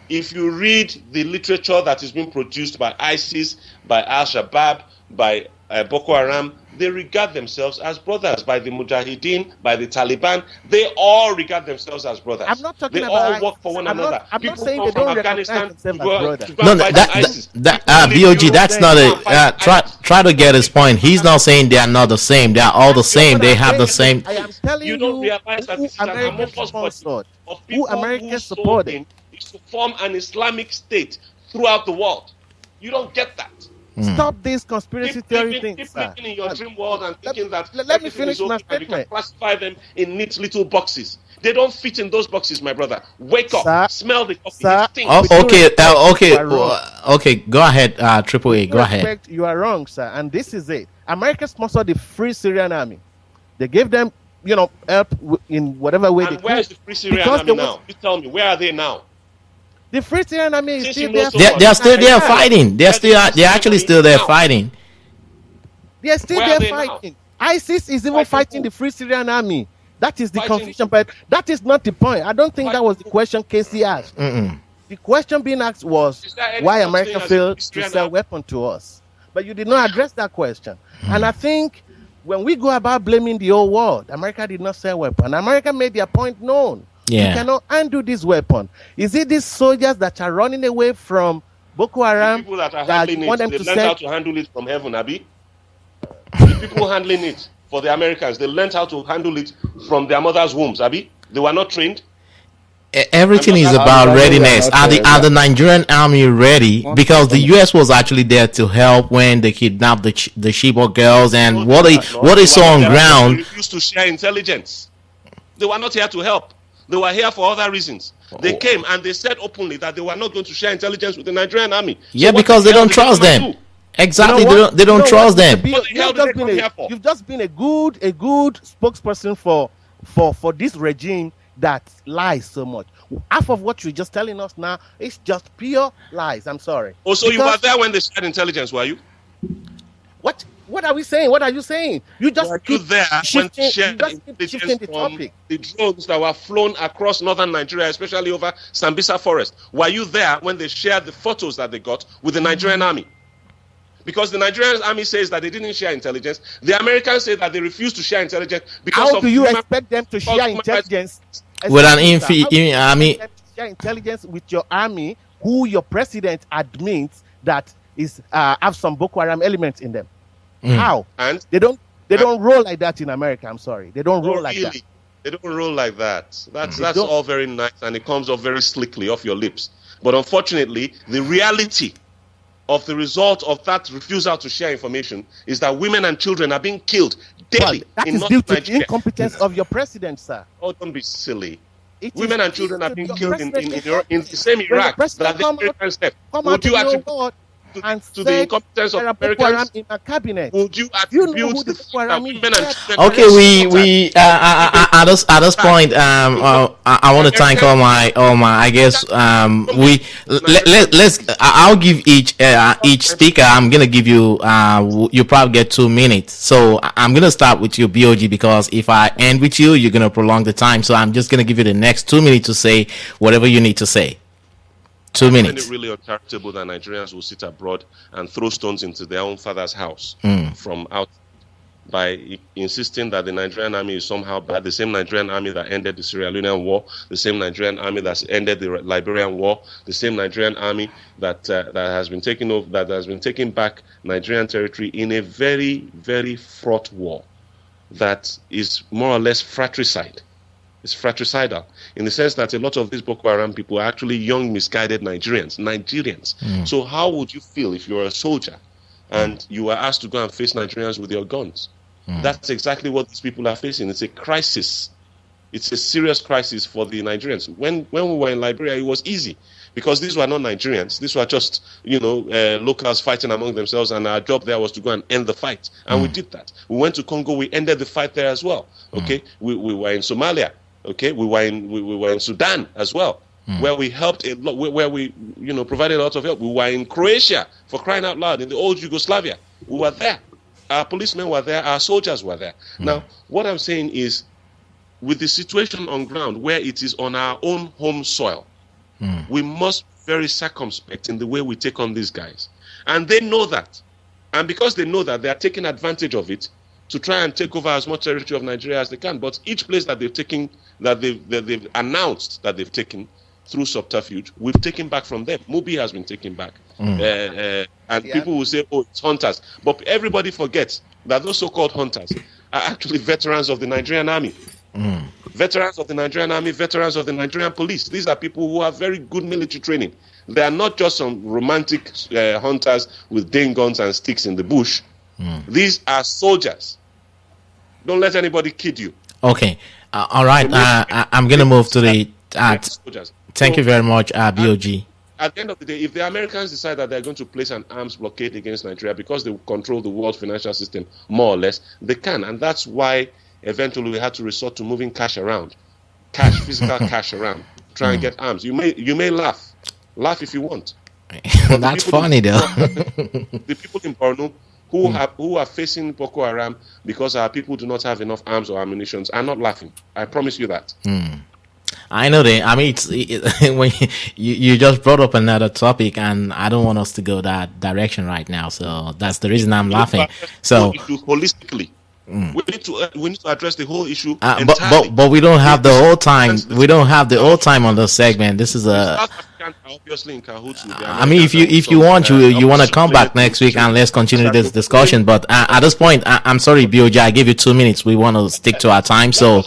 If you read the literature that is being produced by ISIS, by Al-Shabaab, by Boko Haram, they regard themselves as brothers. By the Mujahideen, by the Taliban, they all regard themselves as brothers. I'm not talking they about all work for one another. I'm People not saying come they from don't recognize Afghanistan themselves to as go, brothers. to go No, and fight ISIS. that People leave BOG, that's Europe, not go and a fight ISIS. try to get his point. He's not saying they are not the same. They are all the same. They have the same. I am telling You don't realize that who this is an America amorphous body sponsored, of who people America whose sole supported. aim is to form an Islamic state throughout the world. You don't get that. Stop this conspiracy theory thing, Keep sir. living in your dream world and thinking that let me everything finish is okay my and you can statement. classify them in neat little boxes. They don't fit in those boxes, my brother. Wake up, Sir, smell the coffee. sir, It stinks. Oh, okay, okay, You are wrong. okay. Go ahead, Triple Eight. Go ahead. Respect, you are wrong, sir. And this is it. America sponsored the Free Syrian Army. They gave them, help in whatever way And they where could. is the Free Syrian Because Army there now? You tell me, where are they now? The Free Syrian Army is Since still you know there. so They're still there Yeah. fighting. They're actually still there fighting. They're still Where there are they now? fighting. ISIS is even Fighting fighting who? the Free Syrian Army. That is the Fighting confusion, but that is not the point. I don't think that was the question Casey asked. Mm-mm. The question being asked was Is there any why such America thing as a failed Free to Syrian sell Army? weapons to us. But you did not address that question. And I think when we go about blaming the whole world, America did not sell weapons. America made their point known. Yeah. You cannot undo this weapon. Is it these soldiers that are running away from Boko The Haram people that are that handling you want it, them they to learned how send? to handle it from heaven, Abi. The people handling it for the Americans, they learned how to handle it from their mother's wombs, Abi. They were not trained. Everything I'm is not- about I'm not- readiness. I'm not- Are the Nigerian army ready? Because the U.S. was actually there to help when they kidnapped the Chibok girls, and what they saw on They ground. refused to share intelligence. They were not here to help. They were here for other reasons. They came and they said openly that they were not going to share intelligence with the Nigerian army. So Yeah, what because the they hell don't did trust come and them. do? Exactly, You know what? they don't You know trust what, them. Mr. B, What the hell did they come here for? You've just been a good spokesperson for this regime that lies so much. Half of what you're just telling us now is just pure lies. I'm sorry. Oh, so you Because- were there when they shared intelligence, were you? What are we saying? What are you saying? You just Were you keep there when shifting, they shared you just keep intelligence shifting the from topic. the drones that were flown across northern Nigeria, especially over Sambisa Forest? Were you there when they shared the photos that they got with the Nigerian army? Because the Nigerian army says that they didn't share intelligence. The Americans say that they refused to share intelligence because How of do you human- expect them to share human rights. intelligence With an Exactly, sir. How do you army. expect them to share intelligence with your army, who your president admits that is have some Boko Haram elements in them? How? And They don't roll like that in America. I'm sorry, they don't roll Oh, like really? that. They don't roll like that. That's don't. all very nice and it comes off very slickly off your lips. But unfortunately, the reality of the result of that refusal to share information is that women and children are being killed Well, daily that in is North due to the Nigeria. incompetence of your president, sir. Oh, don't be silly. It Women is and children due are to being your killed in president the same When the Iraq president that the come out- Americans left. come Would out you in your attribute word and to the said incompetence of there are Boko Haram Americans? in a cabinet. Would you You know attribute who the the Boko Haram women is? and children? Okay, we at this point, I want to thank all my I guess let's I'll give each speaker. I'm gonna give you you probably get 2 minutes. So I'm gonna start with you, BOG, because if I end with you, you're gonna prolong the time. So I'm just gonna give you the next 2 minutes to say whatever you need to say. 2 I find minutes. it really uncharitable that Nigerians will sit abroad and throw stones into their own father's house from out by insisting that the Nigerian army is somehow bad. The same Nigerian army that ended the Sierra Leonean war, the same Nigerian army that's ended the Liberian war, the same Nigerian army that has been taking over, that has been taking back Nigerian territory in a very, very fraught war that is more or less fratricide. It's fratricidal in the sense that a lot of these Boko Haram people are actually young, misguided Nigerians. So how would you feel if you're a soldier and you were asked to go and face Nigerians with your guns? That's exactly what these people are facing. It's a crisis It's a serious crisis for the Nigerians. When we were in Liberia, it was easy because these were not Nigerians. These were just, locals fighting among themselves, and our job there was to go and end the fight. And we did that. We went to Congo, we ended the fight there as well. Okay, we were in Somalia. Okay, we were in Sudan as well, where we helped a lot, where we provided a lot of help. We were in Croatia, for crying out loud, in the old Yugoslavia. We were there. Our policemen were there. Our soldiers were there. Now, what I'm saying is, with the situation on ground where it is on our own home soil, we must be very circumspect in the way we take on these guys. And they know that. And because they know that, they are taking advantage of it to try and take over as much territory of Nigeria as they can. But each place that they've taken, that they've announced that they've taken through subterfuge, we've taken back from them. Mubi has been taken back. And people will say, oh, it's hunters. But everybody forgets that those so-called hunters are actually veterans of the Nigerian army. Veterans of the Nigerian army, veterans of the Nigerian police. These are people who have very good military training. They are not just some romantic hunters with ding guns and sticks in the bush. These are soldiers. Don't let anybody kid you. Okay. All right. I'm going to move to the... thank you very much, BOG. At the end of the day, if the Americans decide that they're going to place an arms blockade against Nigeria because they control the world financial system, more or less, they can. And that's why eventually we had to resort to moving cash around. Physical cash around. Try and get arms. You may laugh. Laugh if you want. That's funny, though. The people in Borno who are facing Boko Haram because our people do not have enough arms or ammunition are not laughing. I promise you that. I know that. I mean, when you just brought up another topic, and I don't want us to go that direction right now. So that's the reason I'm laughing. So holistically, we need to address the whole issue. But we don't have the whole time. We don't have the whole time on the segment. This is a. Obviously in cahoots with I mean, if you want to come back next week and let's continue this discussion. But at this point, I'm sorry, BOJ, I give you 2 minutes. We want to stick to our time. So.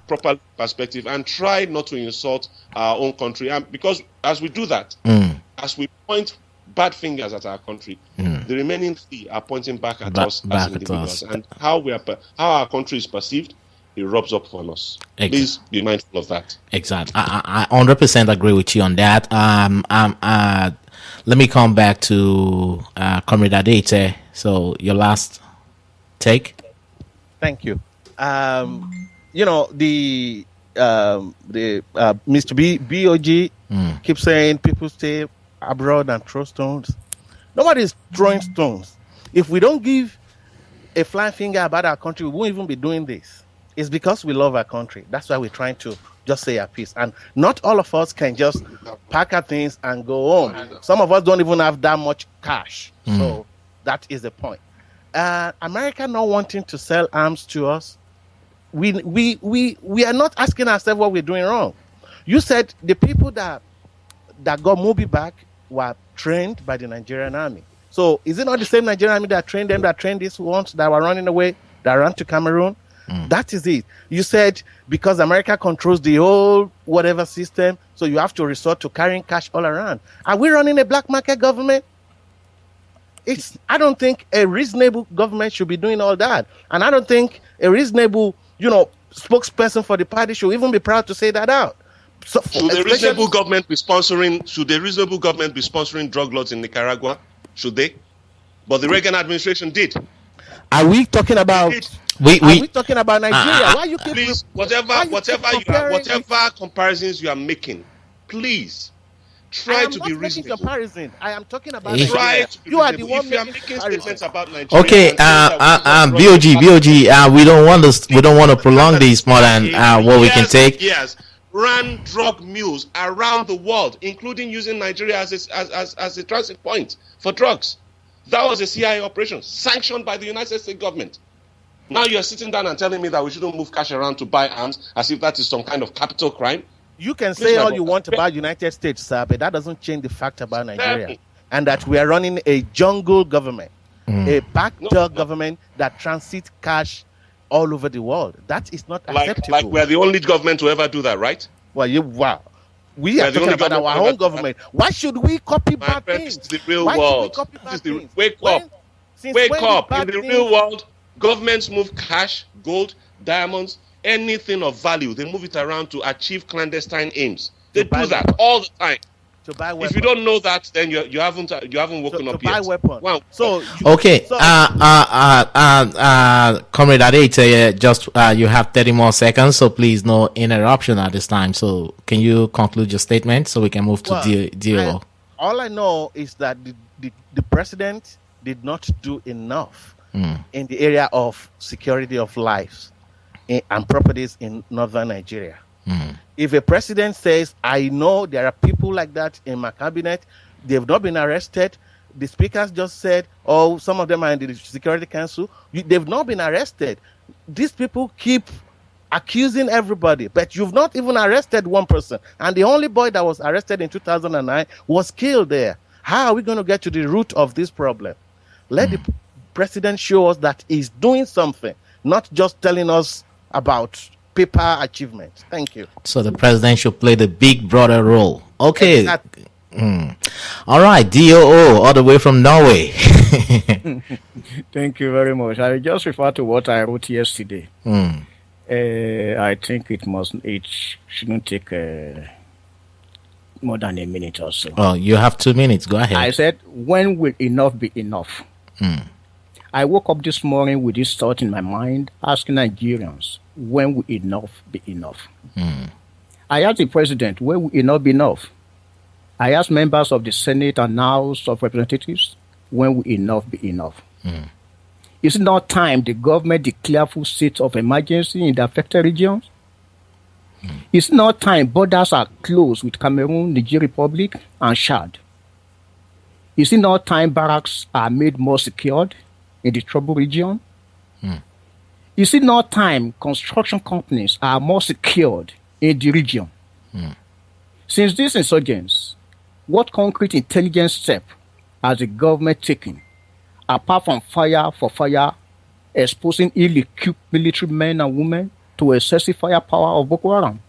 Proper perspective and try not to insult our own country, and because as we do that, as we point bad fingers at our country, the remaining 3 are pointing back at us as individuals, and how our country is perceived, it rubs up on us. Please be mindful of that. Exactly. I 100% agree with you on that. Let me come back to Comrade Adete. So your last take. Thank you. The Mr. BOG keeps saying people stay abroad and throw stones. Nobody's throwing stones. If we don't give a flying finger about our country, we won't even be doing this. It's because we love our country. That's why we're trying to just say our piece. And not all of us can just pack our things and go home. Some of us don't even have that much cash. So that is the point. America not wanting to sell arms to us, we are not asking ourselves what we're doing wrong. You said the people that got Mubi back were trained by the Nigerian army. So is it not the same Nigerian army that trained them, that trained these ones that were running away, that ran to Cameroon? That is it. You said because America controls the whole whatever system, so you have to resort to carrying cash all around. Are we running a black market government? I don't think a reasonable government should be doing all that. And I don't think a reasonable spokesperson for the party should even be proud to say that out. So, should the reasonable government be sponsoring drug lords in Nicaragua? Should they? But the Reagan administration did. Are we talking about? Are we talking about Nigeria? Why you keep? Please, whatever comparisons you are making, please try to be reasonable. Comparison. I am talking about. Try to be you are the one if you are making statements about Nigeria. Okay, BOG, we don't want to prolong this more than what we can take. Yes. Ran drug mules around the world, including using Nigeria as a transit point for drugs. That was a CIA operation sanctioned by the United States government. Now you're sitting down and telling me that we shouldn't move cash around to buy arms as if that is some kind of capital crime. You can say all you want about United States, sir, but that doesn't change the fact about Nigeria. And that we are running a jungle government, a backdoor government that transits cash all over the world. That is not acceptable. Like we're the only government to ever do that, right? Well, we are talking about our own government. Why should we copy bad things? This is the real world. Wake up. Wake up. In the real world, governments move cash, gold, diamonds, anything of value, they move it around to achieve clandestine aims. They buy do that all the time. To buy weapons. If you don't know that, then you haven't woken up to buy yet. weapons. Wow. So Okay, Comrade Adete, just you have 30 more seconds, so please no interruption at this time. So can you conclude your statement so we can move to DO? All I know is that the president did not do enough in the area of security of lives and properties in northern Nigeria. If a president says, I know there are people like that in my cabinet, they've not been arrested. The speakers just said, oh, some of them are in the Security Council. They've not been arrested. These people keep accusing everybody, but you've not even arrested one person. And the only boy that was arrested in 2009 was killed there. How are we going to get to the root of this problem? Let the president show us that he's doing something, not just telling us about paper achievements. Thank you. So the president should play the big brother role. Okay. Exactly. All right, DOO, all the way from Norway. Thank you very much. I just refer to what I wrote yesterday. I think it shouldn't take more than a minute or so. Oh, you have 2 minutes. Go ahead. I said, when will enough be enough? I woke up this morning with this thought in my mind, asking Nigerians, when will enough be enough? I asked the president, when will enough be enough? I asked members of the Senate and House of Representatives, when will enough be enough? Is it not time the government declare full state of emergency in the affected regions? Is it not time borders are closed with Cameroon, Niger Republic, and Chad? Is it not time barracks are made more secured in the troubled region? Is it not time construction companies are more secured in the region? Since these insurgents, what concrete intelligence step has the government taken, apart from fire for fire, exposing ill-equipped military men and women to excessive firepower of Boko Haram?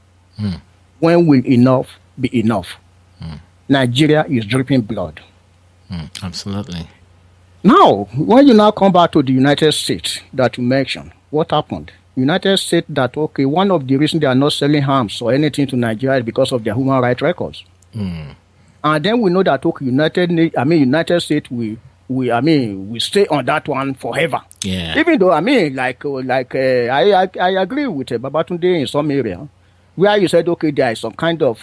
When will enough be enough? Nigeria is dripping blood. Absolutely. Now, when you now come back to the United States that you mentioned, what happened? United States that, okay, one of the reasons they are not selling arms or anything to Nigeria is because of their human rights records. And then we know that, okay, United States we stay on that one forever. Yeah. Even though, I agree with Babatunde in some area, where you said, okay, there are some kind of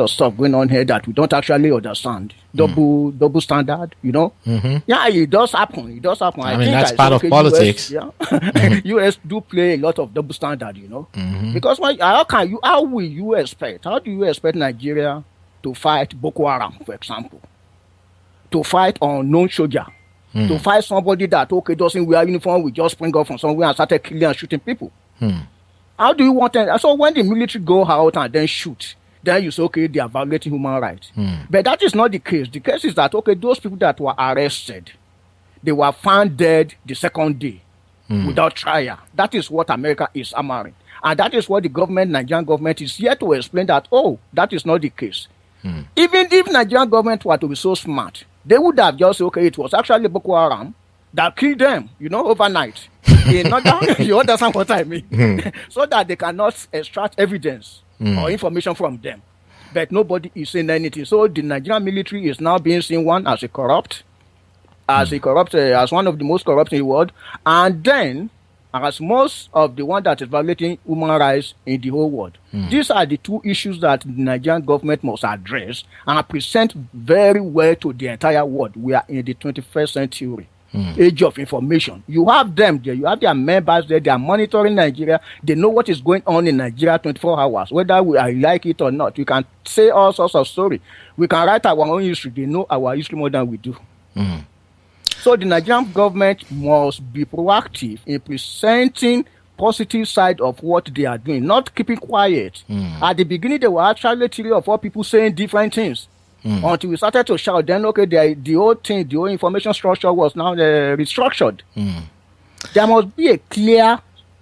stuff going on here that we don't actually understand. Double standard, you know. Yeah, it does happen. It does happen. I mean, that's part of politics. US do play a lot of double standard, you know. Because how will you expect? How do you expect Nigeria to fight Boko Haram, for example? To fight unknown soldier? To fight somebody that, okay, doesn't wear uniform, we just spring up from somewhere and started killing and shooting people? How do you want that? So when the military go out and then shoot, then you say, okay, they are violating human rights. But that is not the case. The case is that, okay, those people that were arrested, they were found dead the second day without trial. That is what America is hammering. And that is what the Nigerian government is here to explain that, oh, that is not the case. Even if Nigerian government were to be so smart, they would have just said, okay, it was actually Boko Haram that killed them, you know, overnight. You understand what I mean? So that they cannot extract evidence or information from them. But nobody is saying anything. So the Nigerian military is now being seen as as one of the most corrupt in the world, and then as most of the one that is violating human rights in the whole world. These are the two issues that the Nigerian government must address and present very well to the entire world. We are in the 21st century. Age of information. You have them there, you have their members there, they are monitoring Nigeria, they know what is going on in Nigeria 24 hours, whether we like it or not. We can say all sorts of stories. We can write our own history. They know our history more than we do. So the Nigerian government must be proactive in presenting positive side of what they are doing, not keeping quiet. At the beginning, there were actually 3 or 4 people saying different things. Until we started to shout, then okay, the whole information structure was now restructured. There must be a clear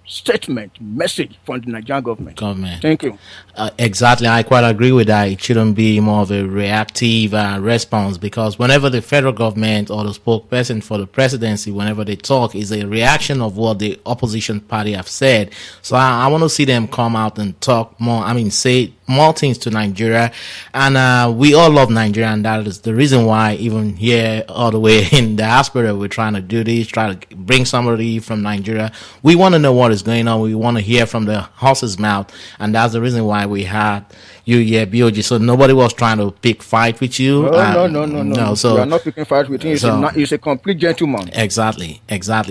statement, message from the Nigerian government. Thank you. Exactly. I quite agree with that. It shouldn't be more of a reactive response, because whenever the federal government or the spokesperson for the presidency, whenever they talk, is a reaction of what the opposition party have said. So I want to see them come out and talk more. I mean, say more things to Nigeria. And we all love Nigeria, and that is the reason why even here all the way in diaspora we're trying to do this, try to bring somebody from Nigeria. We want to know what is going on. We want to hear from the horse's mouth, and that's the reason why we had you here, BOG. So nobody was trying to pick fight with you. No. So we are not picking fight with him. He's a complete gentleman. Exactly.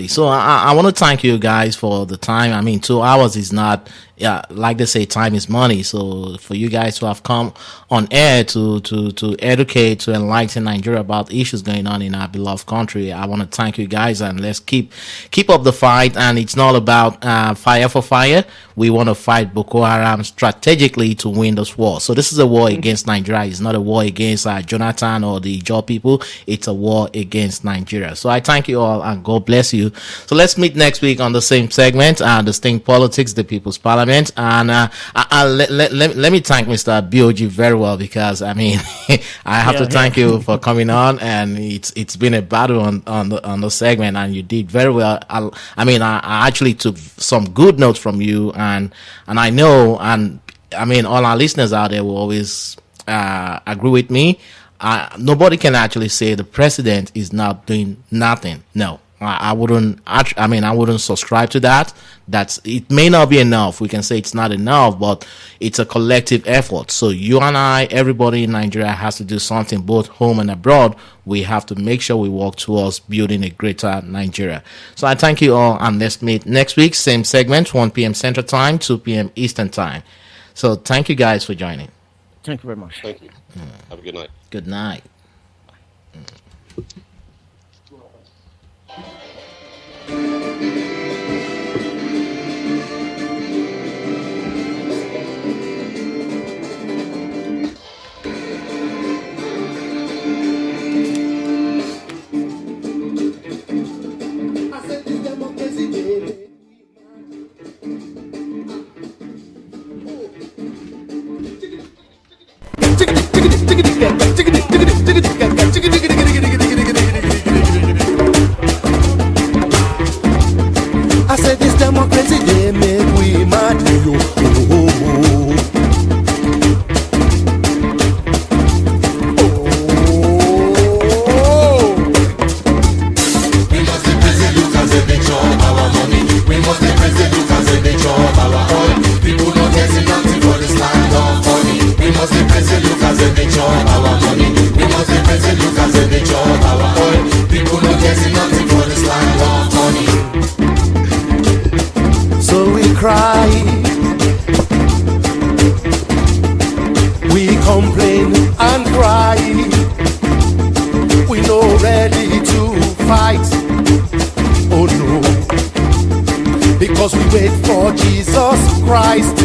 So I want to thank you guys for the time. I mean, 2 hours is not, like they say, time is money. So for you guys to have come on air to educate, to enlighten Nigeria about issues going on in our beloved country, I want to thank you guys, and let's keep up the fight. And it's not about fire for fire. We want to fight Boko Haram strategically to win this war. So this is a war against Nigeria. It's not a war against Jonathan or the Jaw people. It's a war against Nigeria. So I thank you all, and God bless you. So let's meet next week on the same segment, Distinct Politics, the People's Parliament. And let me thank Mr. BOG very well, because I mean I have to thank you for coming on, and it's been a battle on the segment, and you did very well. I actually took some good notes from you, and I know, and I mean, all our listeners out there will always agree with me. Nobody can actually say the president is not doing nothing. No, I wouldn't. I wouldn't subscribe to that. It may not be enough. We can say it's not enough, but it's a collective effort. So you and I, everybody in Nigeria, has to do something, both home and abroad. We have to make sure we work towards building a greater Nigeria. So I thank you all, and let's meet next week, same segment, 1 p.m. Central Time, 2 p.m. Eastern Time. So thank you guys for joining. Thank you very much. Thank you. Have a good night. Good night. I said this democracy they make we mad. We must be present, look as if they chop our money. We must be present, look as if they chop our oil. People not getting nothing for this land of money. We must be present, look as if they chop our money. We must be present, look as if they chop our oil. People not getting nothing for this land of money. So we cry, we complain and cry. We no ready to fight. Oh no, because we wait for Jesus Christ.